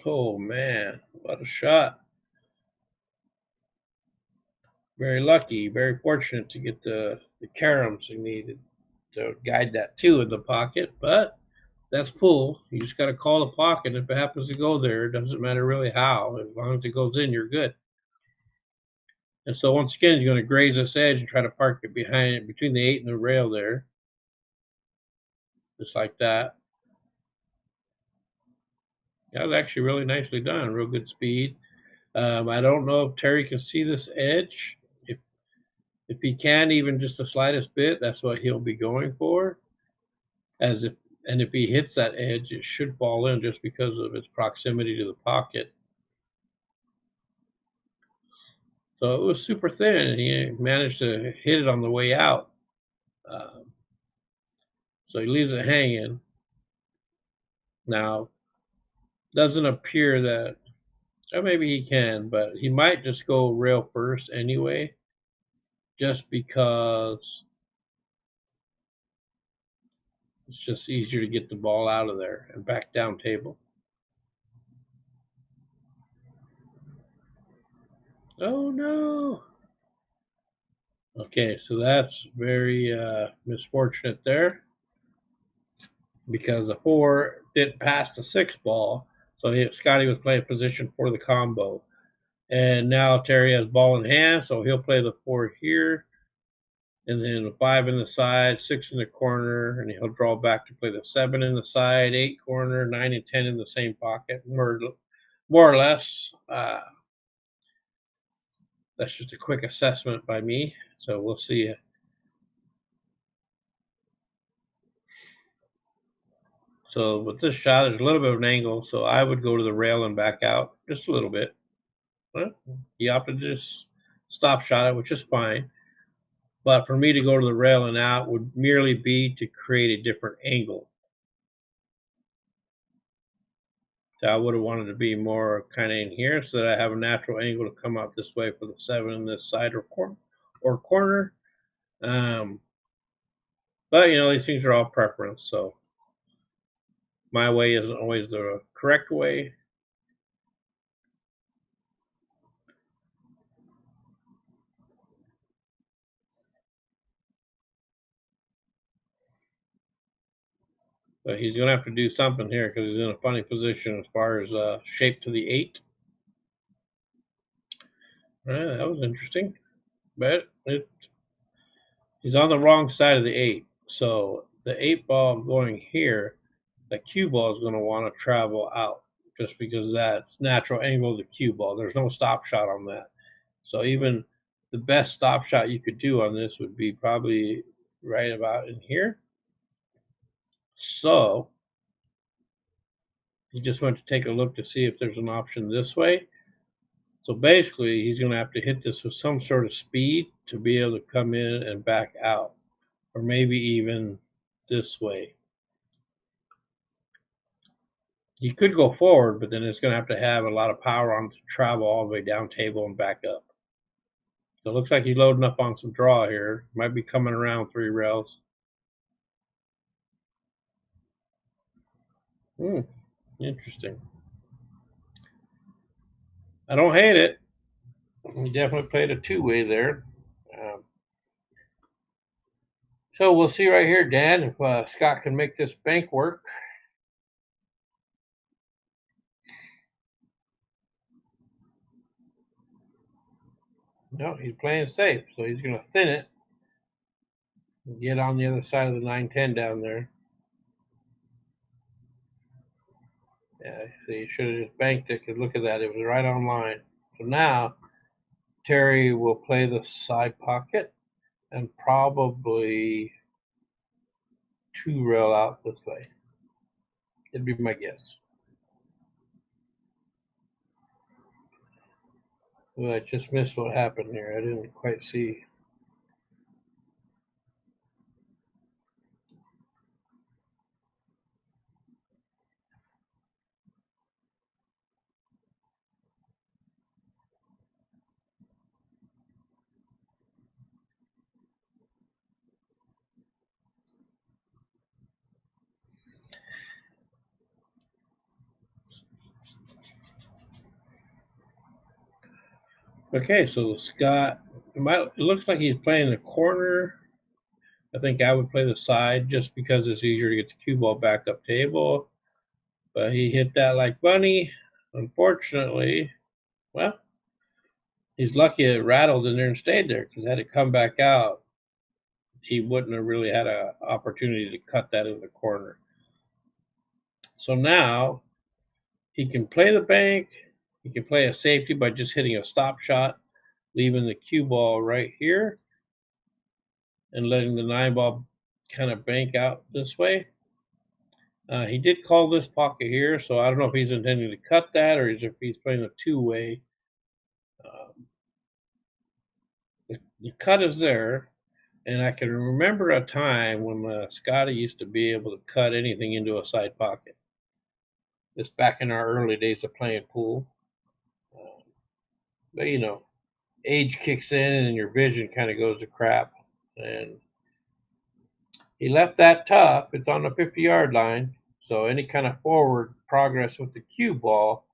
Oh man, what a shot. Very lucky, very fortunate to get the caroms he needed to guide that 2 in the pocket, but that's pool. You just got to call the pocket. If it happens to go there, it doesn't matter really how. As long as it goes in, you're good. And so once again, you're going to graze this edge and try to park it between the 8 and the rail there, just like that. That was actually really nicely done. Real good speed. I don't know if Terry can see this edge. If he can, even just the slightest bit, that's what he'll be going for. And if he hits that edge, it should fall in just because of its proximity to the pocket. So it was super thin, and he managed to hit it on the way out. So he leaves it hanging. Now, doesn't appear that, or maybe he can, but he might just go rail first anyway, just because it's just easier to get the ball out of there and back down table. Oh no. Okay, so that's very misfortunate there because the 4 didn't pass the 6 ball. So Scotty was playing position for the combo. And now Terry has ball in hand, so he'll play the 4 here. And then 5 in the side, 6 in the corner, and he'll draw back to play the 7 in the side, 8 corner, 9 and 10 in the same pocket, more or less. That's just a quick assessment by me. So we'll see. So with this shot, there's a little bit of an angle, so I would go to the rail and back out just a little bit. Well, he opted to just stop shot it, which is fine. But for me to go to the rail and out would merely be to create a different angle. So I would have wanted to be more kind of in here so that I have a natural angle to come out this way for the 7 in this side or corner. Um, but these things are all preference. So my way isn't always the correct way. But he's going to have to do something here because he's in a funny position as far as shape to the 8. That was interesting. But he's on the wrong side of the 8. So the 8 ball going here, the cue ball is going to want to travel out just because that's natural angle of the cue ball. There's no stop shot on that. So even the best stop shot you could do on this would be probably right about in here. So he just went to take a look to see if there's an option this way. So basically, he's going to have to hit this with some sort of speed to be able to come in and back out, or maybe even this way. He could go forward, but then it's going to have a lot of power on to travel all the way down table and back up. So it looks like he's loading up on some draw here. Might be coming around 3 rails. Interesting. I don't hate it. He definitely played a 2-way there. Um, so we'll see right here, Dan, if Scott can make this bank work. No, he's playing safe, so he's going to thin it and get on the other side of the 9-10 down there. Yeah, see, he should have just banked it because look at that. It was right on line. So now Terry will play the side pocket and probably 2 rail out this way. It'd be my guess. Well, I just missed what happened here. I didn't quite see. Okay, so Scott, it looks like he's playing the corner. I think I would play the side just because it's easier to get the cue ball back up table. But he hit that like bunny. Unfortunately, well, he's lucky it rattled in there and stayed there because had it come back out, he wouldn't have really had an opportunity to cut that in the corner. So now he can play the bank. He can play a safety by just hitting a stop shot, leaving the cue ball right here and letting the 9 ball kind of bank out this way. He did call this pocket here, so I don't know if he's intending to cut that or if he's playing a 2-way. The cut is there, and I can remember a time when Scotty used to be able to cut anything into a side pocket. This back in our early days of playing pool. But age kicks in and your vision kind of goes to crap. And he left that tough. It's on the 50-yard line. So any kind of forward progress with the cue ball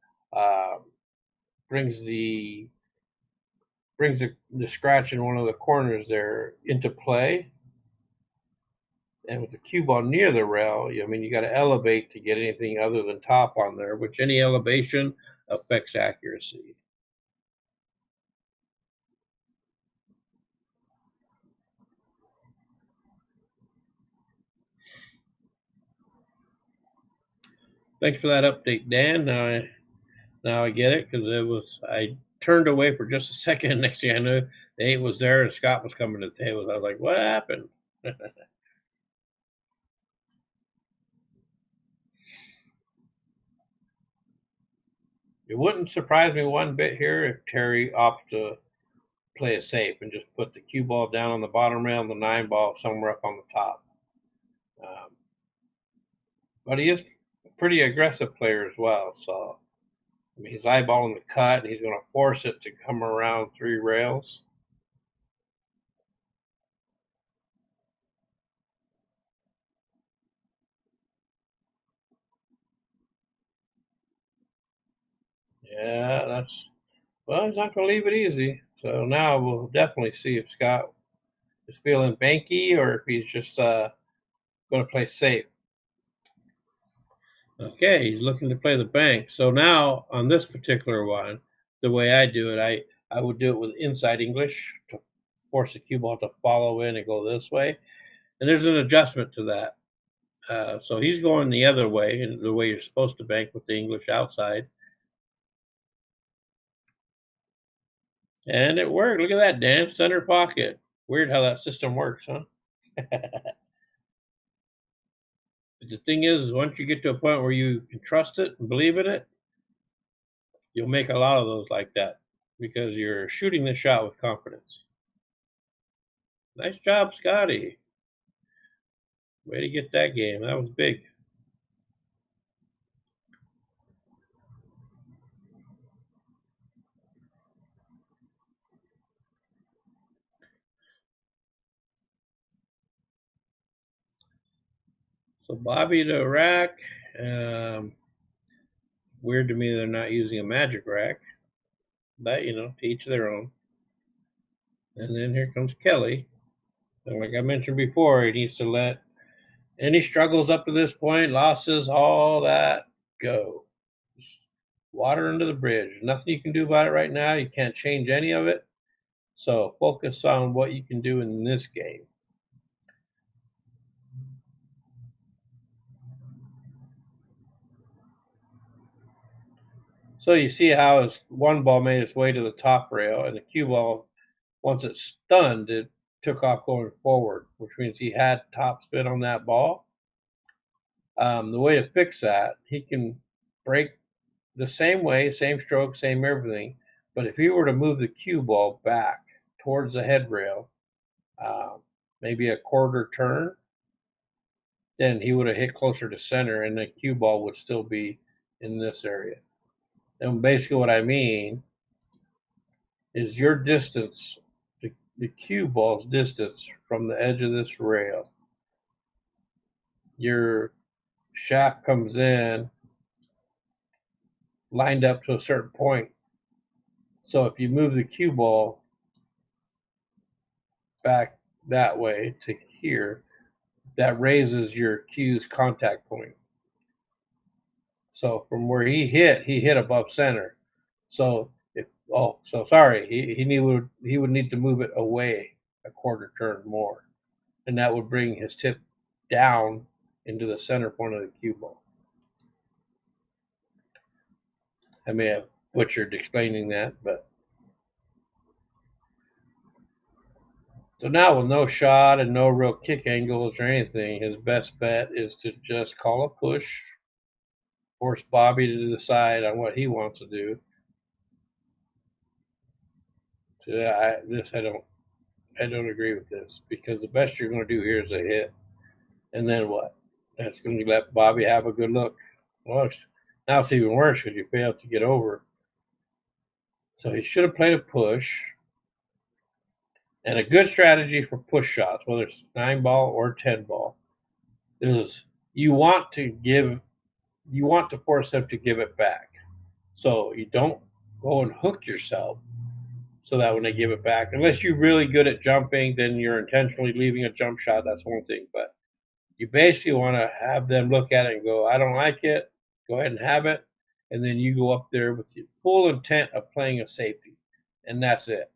brings the brings the scratch in one of the corners there into play. And with the cue ball near the rail, I mean, you got to elevate to get anything other than top on there, which any elevation affects accuracy. Thanks for that update, Dan. Now I get it, because I turned away for just a second. Next thing I knew, the 8 was there and Scott was coming to the table. I was like, what happened? It wouldn't surprise me one bit here if Terry opts to play it safe and just put the cue ball down on the bottom rail and the 9 ball somewhere up on the top. But he is a pretty aggressive player as well. So, I mean, he's eyeballing the cut, and he's going to force it to come around 3 rails. Yeah, well, he's not going to leave it easy. So now we'll definitely see if Scott is feeling banky or if he's just going to play safe. Okay, he's looking to play the bank. So now on this particular one, the way I do it, I would do it with inside English to force the cue ball to follow in and go this way. And there's an adjustment to that. So he's going the other way, and the way you're supposed to bank with the English outside. And it worked. Look at that, Dan. Center pocket. Weird how that system works, huh? But the thing is, once you get to a point where you can trust it and believe in it, you'll make a lot of those like that because you're shooting the shot with confidence. Nice job, Scotty. Way to get that game. That was big. So Bobby to rack. Weird to me they're not using a magic rack. But, to each their own. And then here comes Kelly. And like I mentioned before, he needs to let any struggles up to this point, losses, all that, go. Just water under the bridge. There's nothing you can do about it right now. You can't change any of it. So focus on what you can do in this game. So you see how his one ball made its way to the top rail, and the cue ball, once it's stunned, it took off going forward, which means he had top spin on that ball. The way to fix that, he can break the same way, same stroke, same everything. But if he were to move the cue ball back towards the head rail, maybe a quarter turn, then he would have hit closer to center, and the cue ball would still be in this area. And basically what I mean is your distance, the cue ball's distance from the edge of this rail. Your shaft comes in lined up to a certain point. So if you move the cue ball back that way to here, that raises your cue's contact point. So from where he hit above center. So he would need to move it away a quarter turn more, and that would bring his tip down into the center point of the cue ball. I may have butchered explaining that, but so now with no shot and no real kick angles or anything, his best bet is to just call a push, force Bobby to decide on what he wants to do. So I don't agree with this, because the best you're going to do here is a hit, and then what? That's going to let Bobby have a good look. Well, now it's even worse because you failed to get over. So he should have played a push. And a good strategy for push shots, whether it's 9 ball or 10 ball, is you want to force them to give it back. So you don't go and hook yourself. so that when they give it back, unless you're really good at jumping, then you're intentionally leaving a jump shot. That's one thing. But you basically want to have them look at it and go, I don't like it. Go ahead and have it. And then you go up there with the full intent of playing a safety. And that's it.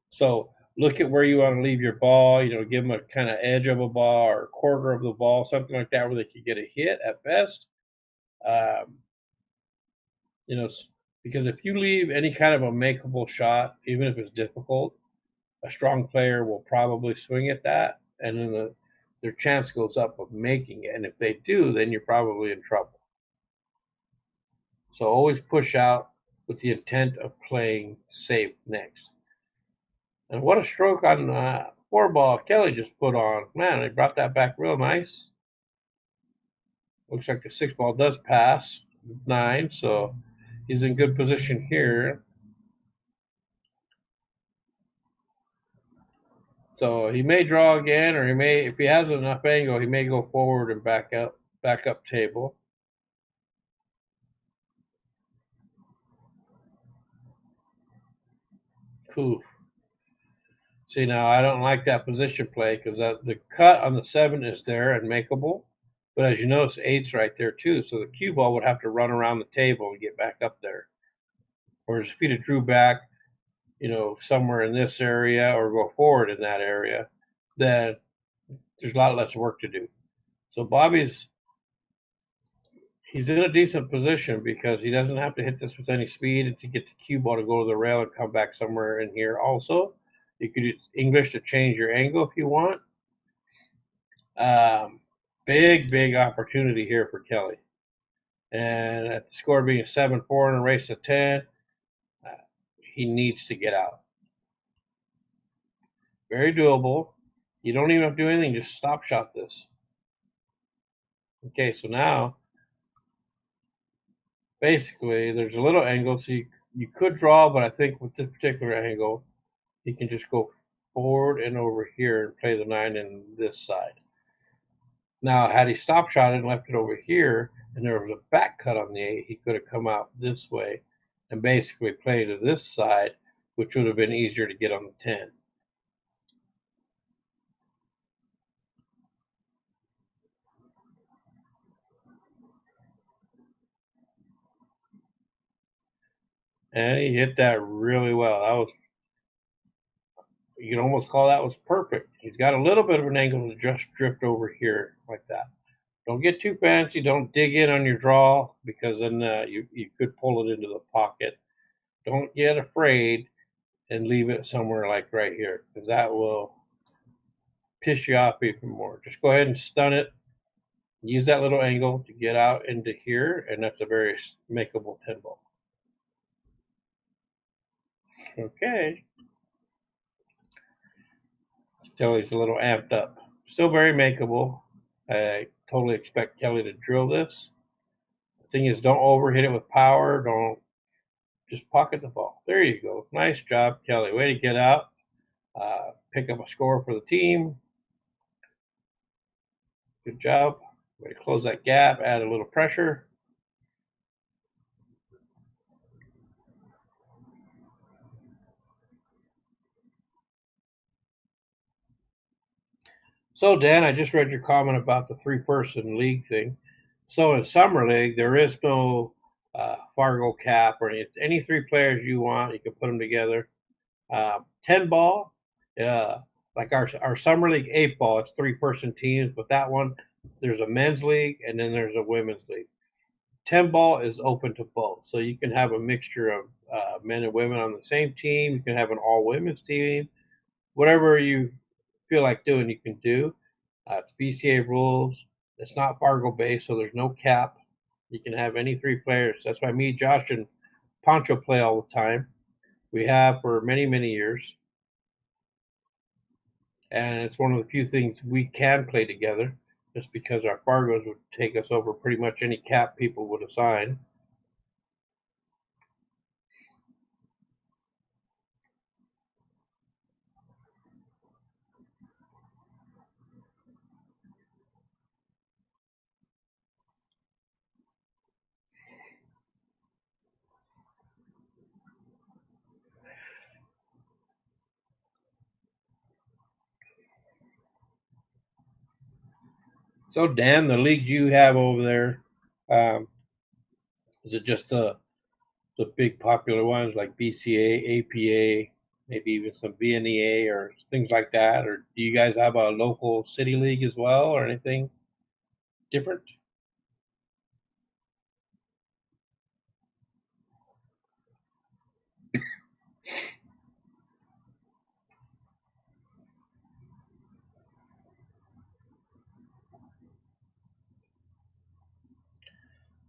So look at where you want to leave your ball, give them a kind of edge of a ball or a quarter of the ball, something like that, where they could get a hit at best. Um, you know, because if you leave any kind of a makeable shot, even if it's difficult, a strong player will probably swing at that, and then their chance goes up of making it. And if they do, then you're probably in trouble. So always push out with the intent of playing safe next. And what a stroke on 4-ball Kelly just put on. Man, they brought that back real nice. Looks like the 6-ball does pass 9, so he's in good position here. So he may draw again, or he may, if he has enough angle, he may go forward and back up table. Oof. See, now I don't like that position play because the cut on the 7 is there and makeable. But as you notice, 8's right there too. So the cue ball would have to run around the table and get back up there. Whereas if he'd have drew back, somewhere in this area or go forward in that area, then there's a lot less work to do. So he's in a decent position because he doesn't have to hit this with any speed to get the cue ball to go to the rail and come back somewhere in here. Also, you could use English to change your angle if you want. Big opportunity here for Kelly. And at the score being 7-4 and a race to 10, he needs to get out. Very doable. You don't even have to do anything, just stop shot this. Okay, so now, basically, there's a little angle, so you could draw, but I think with this particular angle, he can just go forward and over here and play the 9 in this side. Now, had he stop shot and left it over here, and there was a back cut on the 8, he could have come out this way and basically played to this side, which would have been easier to get on the 10. And he hit that really well. You can almost call that was perfect. He's got a little bit of an angle to just drift over here like that. Don't get too fancy. Don't dig in on your draw because then you could pull it into the pocket. Don't get afraid and leave it somewhere like right here because that will piss you off even more. Just go ahead and stun it. Use that little angle to get out into here, and that's a very makeable 10 ball. Okay. Kelly's a little amped up. Still very makeable. I totally expect Kelly to drill this. The thing is, don't overhit it with power. Don't just pocket the ball. There you go. Nice job, Kelly. Way to get out. Pick up a score for the team. Good job. Way to close that gap. Add a little pressure. So, Dan, I just read your comment about the 3-person league thing. So, in Summer League, there is no Fargo cap or any 3 players you want. You can put them together. 10 ball, like our Summer League 8 ball, it's 3-person teams, but that one, there's a men's league and then there's a women's league. 10 ball is open to both. So, you can have a mixture of men and women on the same team. You can have an all women's team. Whatever you feel like doing, you can do. It's BCA rules. It's not Fargo based, so there's no cap. You can have any 3 players. That's why me, Josh, and Poncho play all the time. We have for many, many years. And it's one of the few things we can play together just because our Fargos would take us over pretty much any cap people would assign. So, Dan, the leagues you have over there, um, is it just the big popular ones like BCA, APA, maybe even some VNEA or things like that? Or do you guys have a local city league as well or anything different?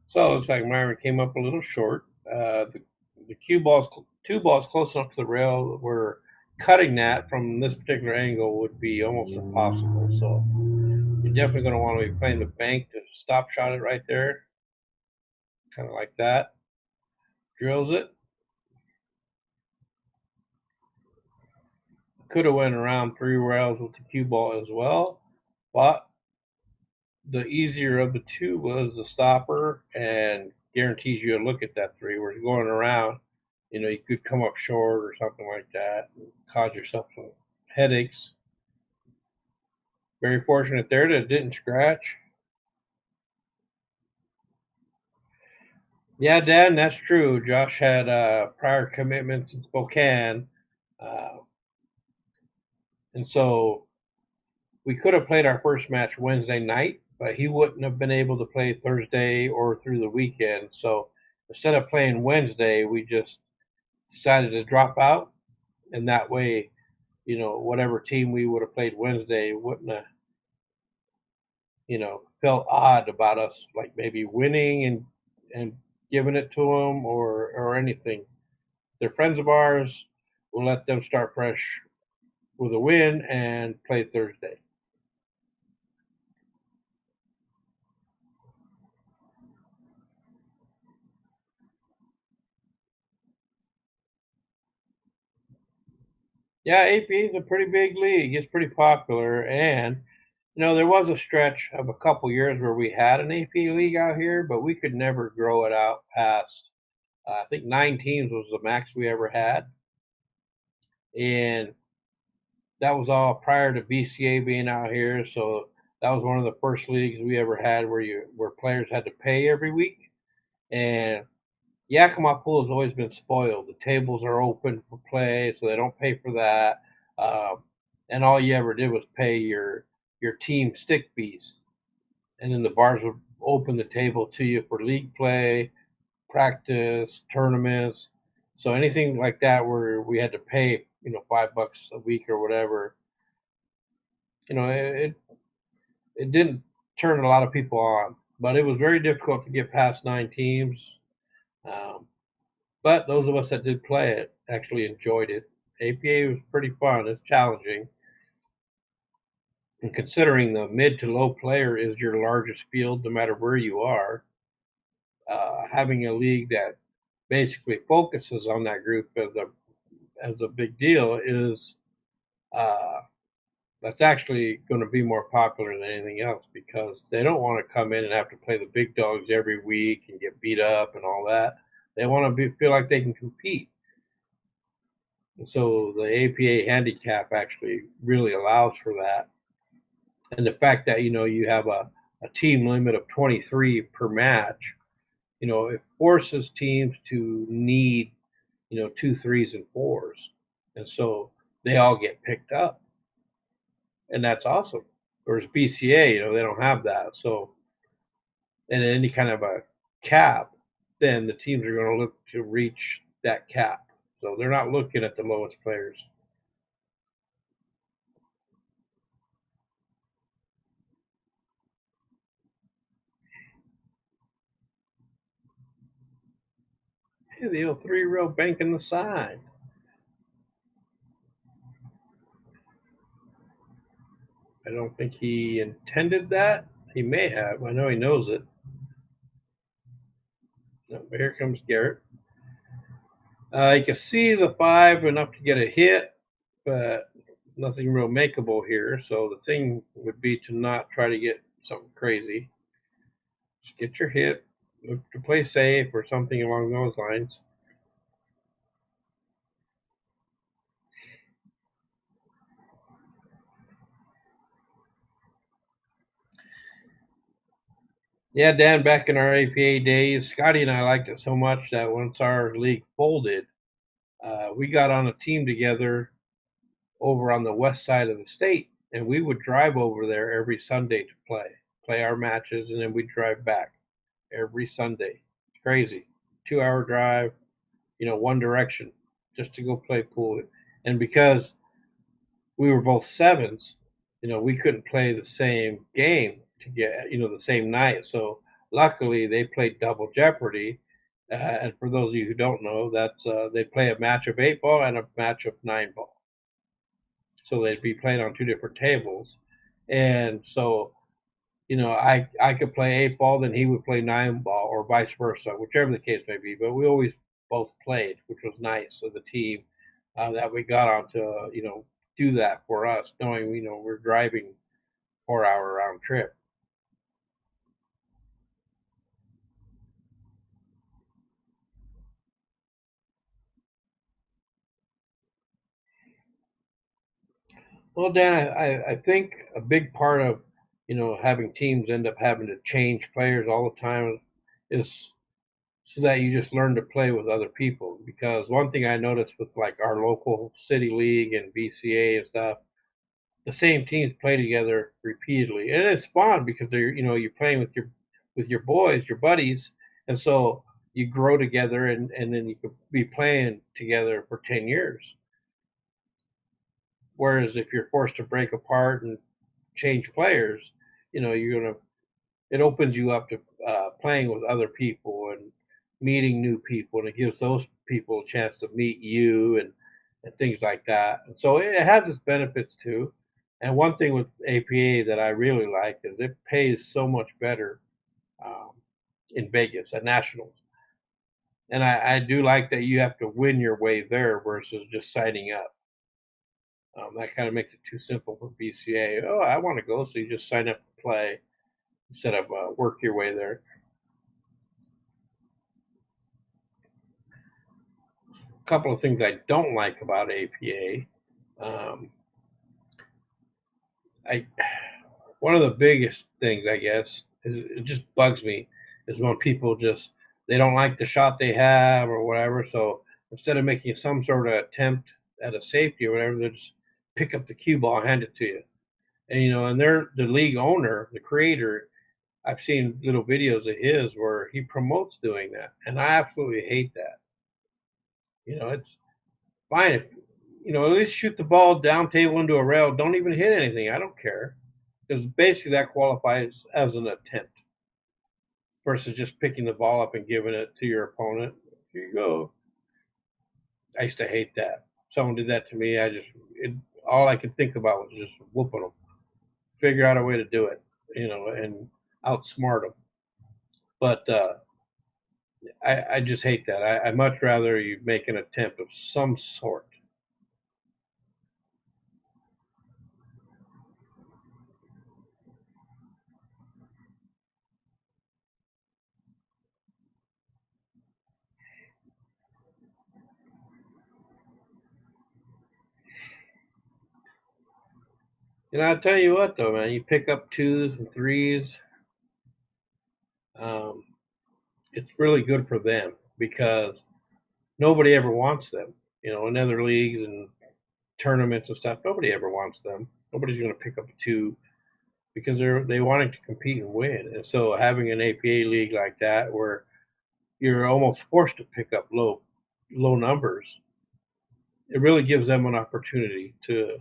So it looks like Myron came up a little short. The cue balls, two balls close enough to the rail where cutting that from this particular angle would be almost impossible. So you're definitely going to want to be playing the bank to stop shot it right there, kind of like that. Drills it. Could have went around three rails with the cue ball as well, but the easier of the two was the stopper and guarantees you a look at that three. Whereas going around, you could come up short or something like that and cause yourself some headaches. Very fortunate there that it didn't scratch. Yeah, Dan, that's true. Josh had prior commitments in Spokane, uh, and so we could have played our first match Wednesday night, but he wouldn't have been able to play Thursday or through the weekend. So instead of playing Wednesday, we just decided to drop out, and that way, whatever team we would have played Wednesday wouldn't have, felt odd about us, like maybe winning and giving it to them or anything. They're friends of ours. We'll let them start fresh with a win and play Thursday. Yeah, AP is a pretty big league. It's pretty popular, and there was a stretch of a couple years where we had an AP league out here, but we could never grow it out past. I think 9 teams was the max we ever had, and that was all prior to BCA being out here. So that was one of the first leagues we ever had where players had to pay every week. And Yakima Pool has always been spoiled. The tables are open for play, so they don't pay for that. Um, and all you ever did was pay your team stick fees, and then the bars would open the table to you for league play, practice, tournaments. So anything like that where we had to pay, $5 a week or whatever, it didn't turn a lot of people on. But it was very difficult to get past 9 teams. Um, but those of us that did play it actually enjoyed it. APA was pretty fun. It's challenging. And considering the mid to low player is your largest field, no matter where you are, having a league that basically focuses on that group as a big deal is uh, that's actually going to be more popular than anything else because they don't want to come in and have to play the big dogs every week and get beat up and all that. They want to feel like they can compete. And so the APA handicap actually really allows for that. And the fact that, you have a team limit of 23 per match, it forces teams to need, two threes and fours. And so they all get picked up. And that's awesome. Whereas BCA, they don't have that. So, and any kind of a cap, then the teams are going to look to reach that cap. So they're not looking at the lowest players. Hey, the old 3 row bank in the side. I don't think he intended that. He may have. I know he knows it. No, but here comes Garrett. You can see the 5 enough to get a hit, but nothing real makeable here. So the thing would be to not try to get something crazy. Just get your hit, look to play safe or something along those lines. Yeah, Dan, back in our APA days, Scotty and I liked it so much that once our league folded, we got on a team together over on the west side of the state, and we would drive over there every Sunday to play our matches, and then we'd drive back every Sunday. It's crazy. 2 hour drive, one direction just to go play pool. And because we were both sevens, we couldn't play the same game to get, the same night. So luckily they played double jeopardy. And for those of you who don't know, that's they play a match of 8 ball and a match of 9 ball. So they'd be playing on two different tables. And so, I could play 8 ball, then he would play 9 ball, or vice versa, whichever the case may be. But we always both played, which was nice of the team that we got on to, do that for us, knowing, we're driving 4 hour round trip. Well, Dan, I think a big part of, having teams end up having to change players all the time is so that you just learn to play with other people. Because one thing I noticed with like our local city league and BCA and stuff, the same teams play together repeatedly, and it's fun because you're playing with your boys, your buddies, and so you grow together, and then you could be playing together for 10 years. Whereas if you're forced to break apart and change players, you're gonna it opens you up to playing with other people and meeting new people, and it gives those people a chance to meet you and things like that. And so it has its benefits too. And one thing with APA that I really like is it pays so much better um, in Vegas at nationals. And I do like that you have to win your way there versus just signing up. That kind of makes it too simple for BCA. Oh, I want to go, so you just sign up to play instead of work your way there. A couple of things I don't like about APA. Um, I One of the biggest things, I guess, is it just bugs me is when people just they don't like the shot they have or whatever. So instead of making some sort of attempt at a safety or whatever, they just pick up the cue ball and hand it to you. And and they're the league owner, the creator. I've seen little videos of his where he promotes doing that, and I absolutely hate that. It's fine if at least shoot the ball down table into a rail. Don't even hit anything. I don't care, because basically that qualifies as an attempt versus just picking the ball up and giving it to your opponent. Here you go. I used to hate that. Someone did that to me. All I could think about was just whooping them. Figure out a way to do it, and outsmart them. But I just hate that. I much rather you make an attempt of some sort. And I'll tell you what, though, man, you pick up twos and threes. Um, it's really good for them because nobody ever wants them. In other leagues and tournaments and stuff, nobody ever wants them. Nobody's going to pick up a two because they wanting to compete and win. And so having an APA league like that, where you're almost forced to pick up low numbers, it really gives them an opportunity to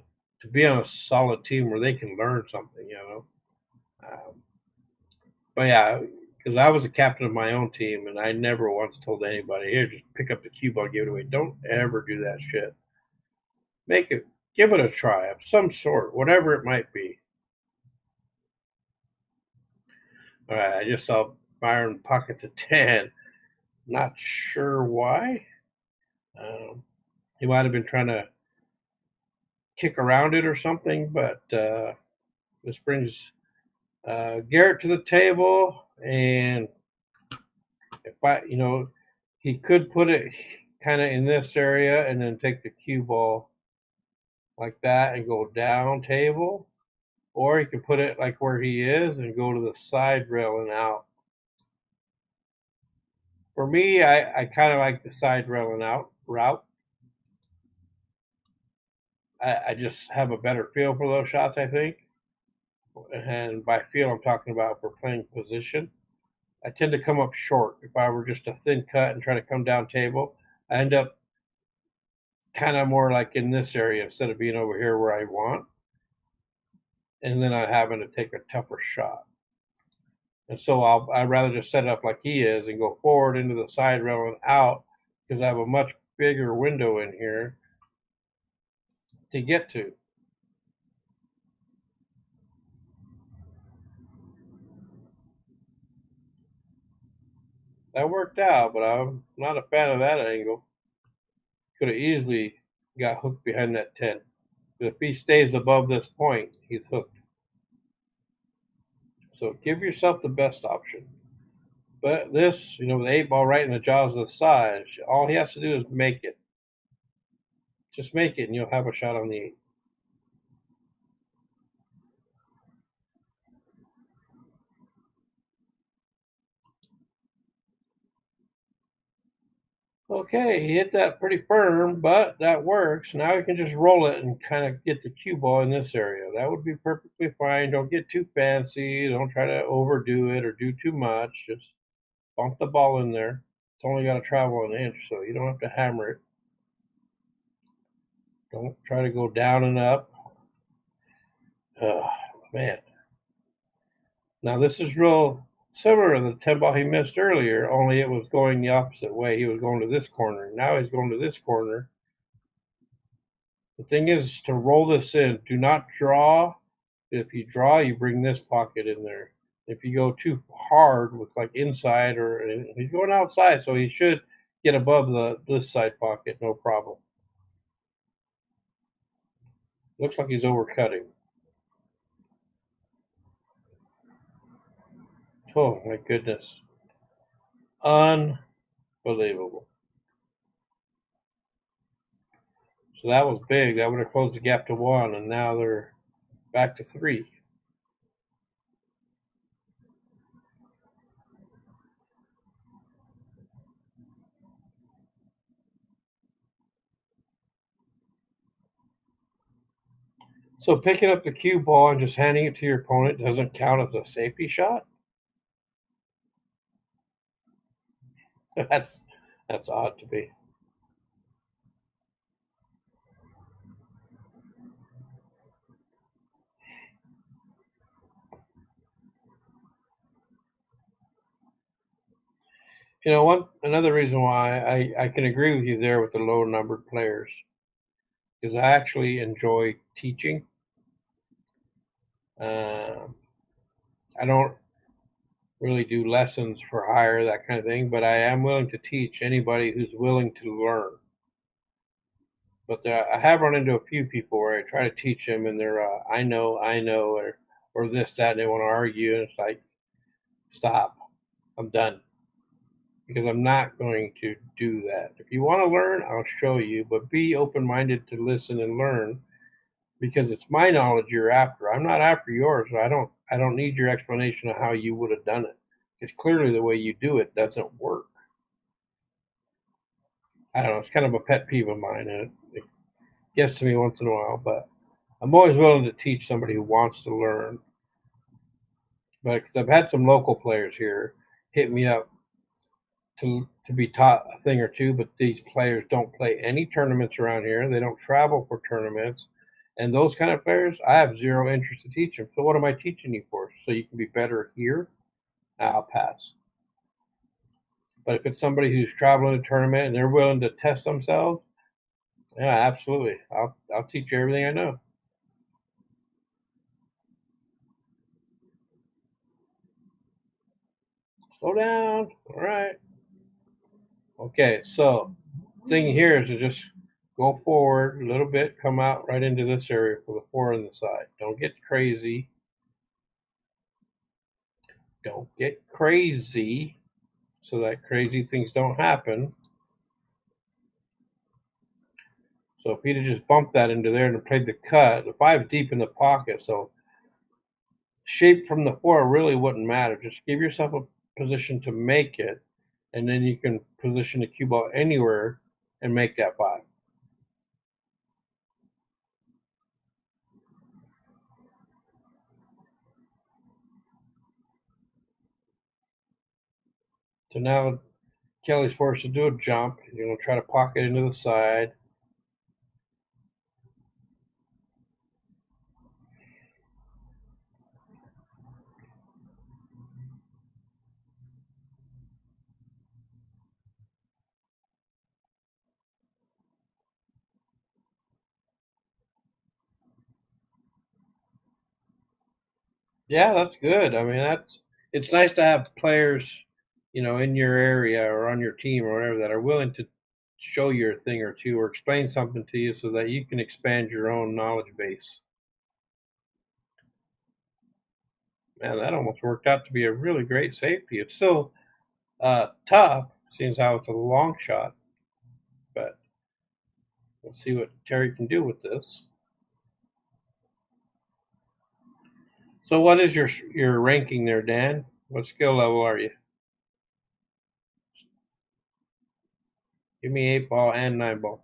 be on a solid team where they can learn something. But yeah, because I was a captain of my own team, and I never once told anybody, "Here, just pick up the cue ball, give it away." Don't ever do that shit. Give it a try of some sort, whatever it might be. All right, I just saw Byron pocket to 10. Not sure why. Um, he might have been trying to kick around it or something, but this brings Garrett to the table, and if he could put it kind of in this area and then take the cue ball like that and go down table, or he can put it like where he is and go to the side rail and out. For me, I kind of like the side railing out route. I just have a better feel for those shots, I think. And by feel, I'm talking about for playing position. I tend to come up short. If I were just a thin cut and try to come down table, I end up kind of more like in this area instead of being over here where I want. And then I having to take a tougher shot. And so I'd rather just set it up like he is and go forward into the side rail and out because I have a much bigger window in here to get to. That worked out, but I'm not a fan of that angle. Could have easily got hooked behind that 10. But if he stays above this point, he's hooked. So give yourself the best option. But this, with the 8 ball right in the jaws of the side, all he has to do is make it. Just make it, and you'll have a shot on the 8. Okay, he hit that pretty firm, but that works. Now we can just roll it and kind of get the cue ball in this area. That would be perfectly fine. Don't get too fancy. Don't try to overdo it or do too much. Just bump the ball in there. It's only got to travel an inch, so you don't have to hammer it. Don't try to go down and up. Oh, man. Now this is real similar to the 10 ball he missed earlier, only it was going the opposite way. He was going to this corner. Now he's going to this corner. The thing is to roll this in. Do not draw. If you draw, you bring this pocket in there. If you go too hard with like inside or he's going outside, so he should get above this side pocket, no problem. Looks like he's overcutting. Oh my goodness. Unbelievable. So that was big. That would have closed the gap to 1, and now they're back to 3. So picking up the cue ball and just handing it to your opponent doesn't count as a safety shot? that's that's odd to me. Another reason why I can agree with you there with the low numbered players is I actually enjoy teaching. Um, I don't really do lessons for hire, that kind of thing, but I am willing to teach anybody who's willing to learn. But I have run into a few people where I try to teach them, and they're I know, or this, that, and they want to argue, and it's like, stop, I'm done, because I'm not going to do that. If you want to learn, I'll show you, but be open-minded to listen and learn, because it's my knowledge you're after. I'm not after yours. I don't need your explanation of how you would have done it. It's clearly the way you do it doesn't work. I don't know. It's kind of a pet peeve of mine, and it gets to me once in a while. But I'm always willing to teach somebody who wants to learn. But because I've had some local players here hit me up to be taught a thing or two, but these players don't play any tournaments around here. They don't travel for tournaments. And those kind of players, I have zero interest to teach them. So what am I teaching you for? So you can be better here? I'll pass. But if it's somebody who's traveling a tournament and they're willing to test themselves, yeah, absolutely. I'll teach you everything I know. Slow down. All right. Okay, so thing here is to just go forward a little bit, come out right into this area for the 4 on the side. Don't get crazy. Don't get crazy so that crazy things don't happen. So if he'd have just bumped that into there and played the cut, the 5 deep in the pocket, so shape from the 4 really wouldn't matter. Just give yourself a position to make it, and then you can position the cue ball anywhere and make that 5. So now Kelly's forced to do a jump. You're going to try to pocket into the side. Yeah, that's good. I mean, it's nice to have players, in your area or on your team or whatever that are willing to show you a thing or two or explain something to you so that you can expand your own knowledge base. Man, that almost worked out to be a really great safety. It's still tough, seeing how it's a long shot, but we'll see what Terry can do with this. So, what is your ranking there, Dan? What skill level are you? Give me 8 ball and 9 ball.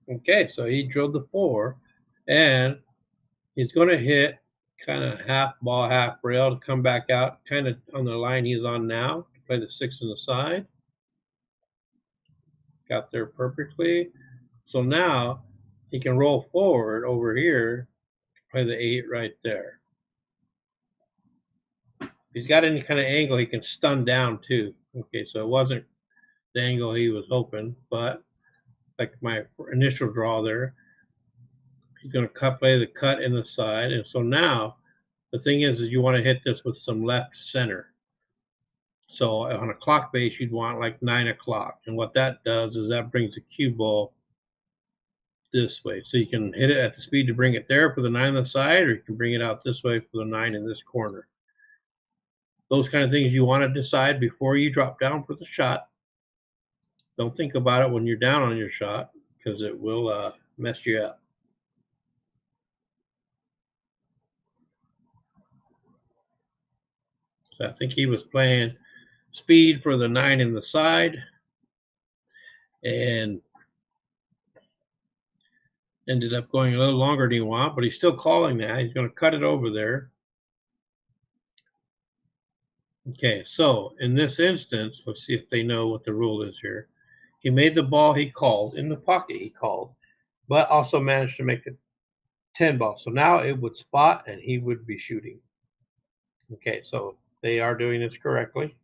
Okay, so he drilled the 4, and he's going to hit kind of half ball, half rail to come back out, kind of on the line he's on now to play the 6 on the side. Got there perfectly. So now he can roll forward over here, play the 8 right there. If he's got any kind of angle, he can stun down too. Okay, so it wasn't the angle he was hoping, but like my initial draw there, he's going to play the cut in the side. And so now the thing is you want to hit this with some left center. So on a clock base, you'd want like 9 o'clock. And what that does is that brings the cue ball this way. So you can hit it at the speed to bring it there for the 9 on the side, or you can bring it out this way for the 9 in this corner. Those kind of things you want to decide before you drop down for the shot. Don't think about it when you're down on your shot because it will mess you up. So I think he was playing speed for the 9 in the side and ended up going a little longer than he want, but he's still calling that. He's going to cut it over there. Okay, so in this instance, let's see if they know what the rule is here. He made the ball he called in the pocket he called, but also managed to make it 10 ball. So now it would spot and he would be shooting. Okay, so they are doing this correctly.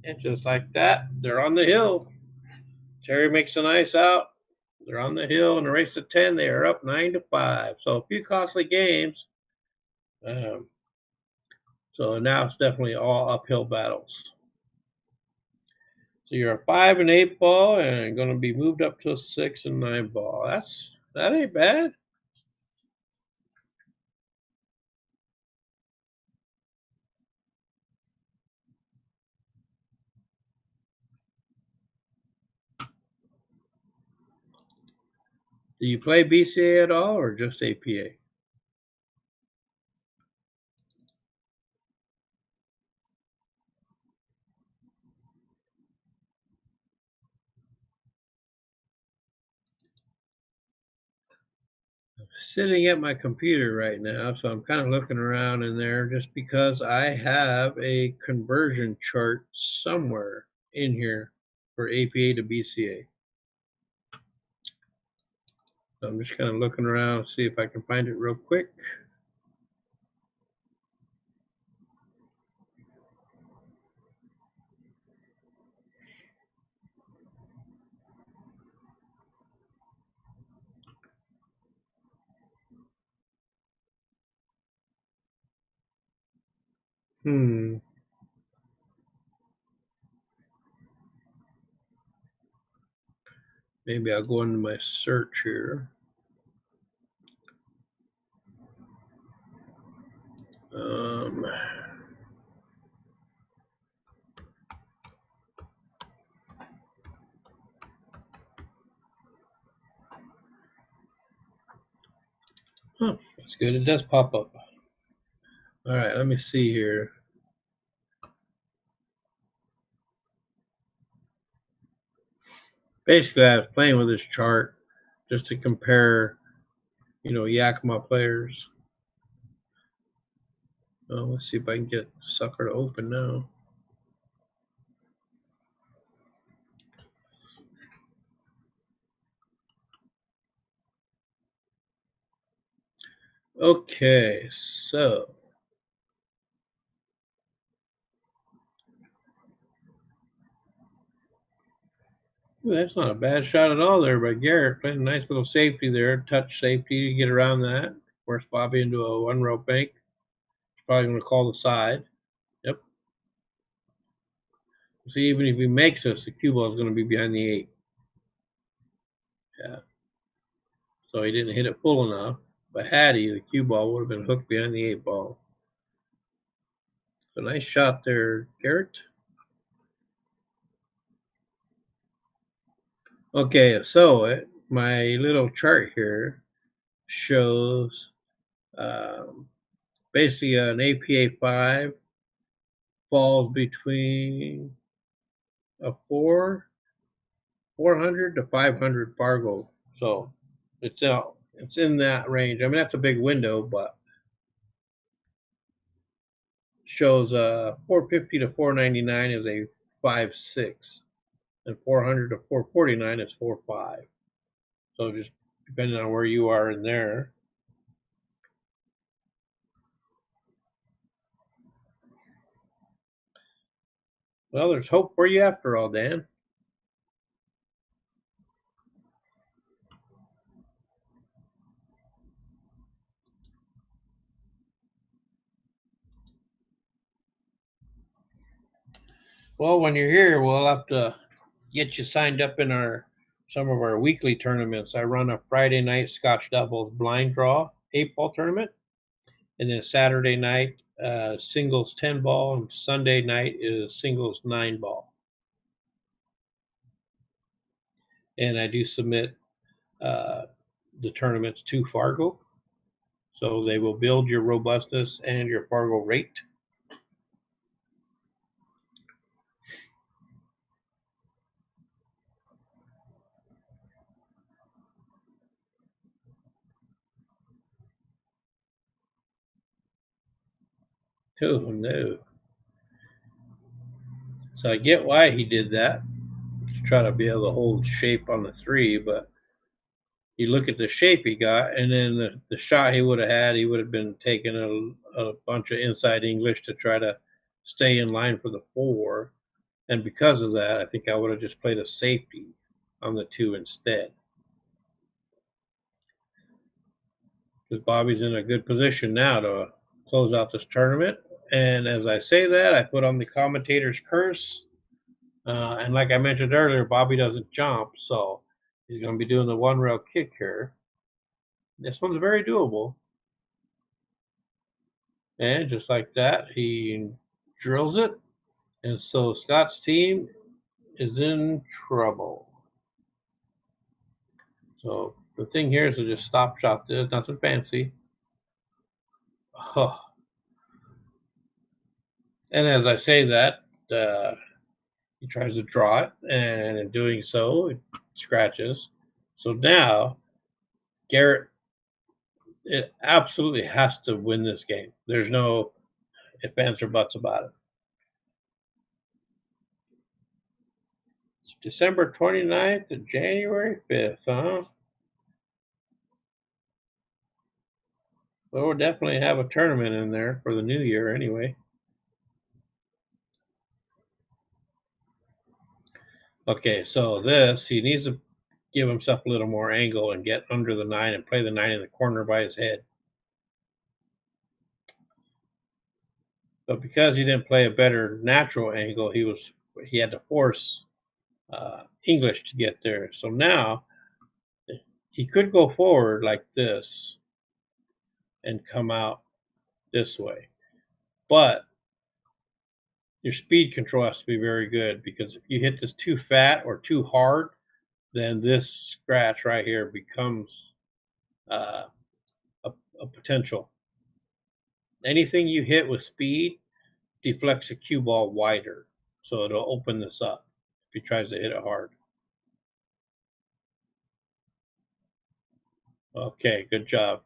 And just like that, they're on the hill. Terry makes a nice out. They're on the hill in the race to 10. They are up 9-5. So a few costly games. So now it's definitely all uphill battles. So you're a 5 and 8 ball and going to be moved up to a 6 and 9 ball. That ain't bad. Do you play BCA at all or just APA? Sitting at my computer right now, so I'm kind of looking around in there just because I have a conversion chart somewhere in here for APA to BCA. So I'm just kind of looking around, see if I can find it real quick. Maybe I'll go into my search here. Um, that's good. It does pop up. All right, let me see here. Basically, I was playing with this chart just to compare, Yakima players. Let's see if I can get sucker to open now. Okay, so that's not a bad shot at all there by Garrett. Playing a nice little safety there, touch safety to get around that. Force Bobby into a one rope bank. He's probably going to call the side. Yep. See, even if he makes us, the cue ball is going to be behind the 8. Yeah. So he didn't hit it full enough. But had he, the cue ball would have been hooked behind the 8 ball. So nice shot there, Garrett. Okay, so my little chart here shows basically an APA 5 falls between a 400 to 500 Fargo. So it's in that range. I mean, that's a big window, but shows 450 to 499 is a 5.6, and 400 to 449 is 4.5. So just depending on where you are in there. Well, there's hope for you after all, Dan. Well, when you're here, we'll have to get you signed up in some of our weekly tournaments. I run a Friday night Scotch doubles blind draw 8-ball tournament, and then Saturday night singles 10-ball, and Sunday night is singles 9-ball. And I do submit the tournaments to Fargo, so they will build your robustness and your Fargo rate. Oh no! So I get why he did that, to try to be able to hold shape on the 3, but you look at the shape he got, and then the shot he would have had, he would have been taking a bunch of inside English to try to stay in line for the 4. And because of that, I think I would have just played a safety on the 2 instead. Because Bobby's in a good position now to close out this tournament. And as I say that, I put on the commentator's curse. And like I mentioned earlier, Bobby doesn't jump, so he's going to be doing the one rail kick here. This one's very doable. And just like that, he drills it. And so Scott's team is in trouble. So the thing here is to just stop shot this, nothing fancy. Oh. And as I say that, he tries to draw it, and in doing so, it scratches. So now, Garrett, it absolutely has to win this game. There's no ifs, ands, or buts about it. It's December 29th to January 5th, huh? Well, we'll definitely have a tournament in there for the new year anyway. Okay, so he needs to give himself a little more angle and get under the 9 and play the 9 in the corner by his head. But because he didn't play a better natural angle, he had to force English to get there. So now he could go forward like this and come out this way. But your speed control has to be very good, because if you hit this too fat or too hard, then this scratch right here becomes uh, a potential. Anything you hit with speed deflects a cue ball wider, so it'll open this up if he tries to hit it hard. Okay, good job.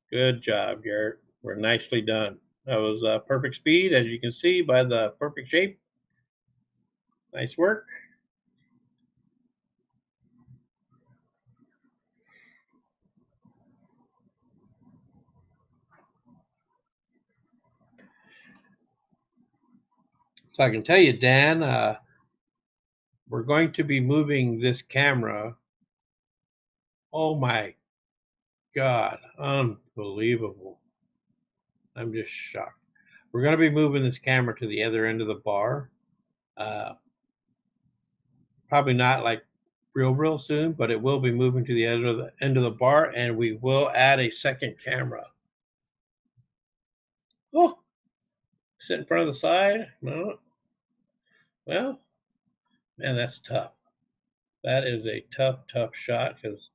Good job, Garrett. We're nicely done. That was perfect speed, as you can see by the perfect shape. Nice work. So I can tell you, Dan, we're going to be moving this camera. Oh my God, unbelievable. I'm just shocked. We're going to be moving this camera to the other end of the bar. Uh, Probably not like real soon, but it will be moving to the end of the bar, and we will add a second camera. Oh, sit in front of the side? No. Well, man, that's tough. That is a tough shot, because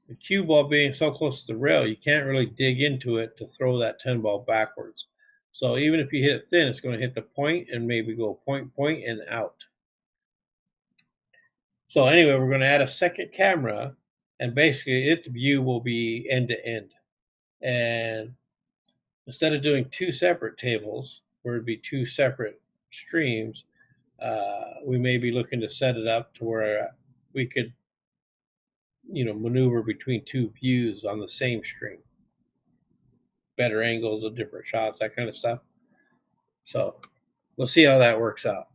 the cue ball being so close to the rail, you can't really dig into it to throw that 10 ball backwards. So even if you hit it thin, it's going to hit the point and maybe go point, and out. So anyway, we're going to add a second camera, and basically its view will be end to end. And instead of doing two separate tables, where it'd be two separate streams, we may be looking to set it up to where we could, maneuver between two views on the same stream. Better angles of different shots, that kind of stuff. So we'll see how that works out.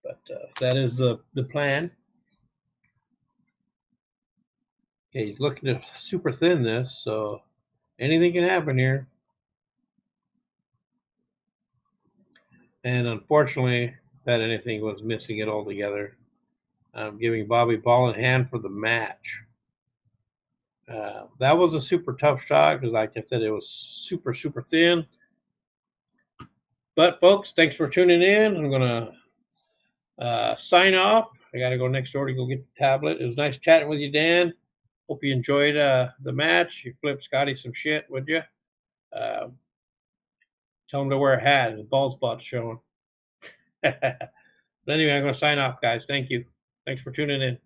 But that is the plan. Okay, he's looking to super thin this, so anything can happen here. And unfortunately, that anything was missing it altogether. I'm giving Bobby ball in hand for the match. That was a super tough shot, because like I said, it was super thin. But folks, thanks for tuning in. I'm going to sign off. I got to go next door to go get the tablet. It was nice chatting with you, Dan. Hope you enjoyed the match. You flip Scotty some shit, would you? Tell him to wear a hat. His bald spot's showing. But anyway, I'm going to sign off, guys. Thank you. Thanks for tuning in.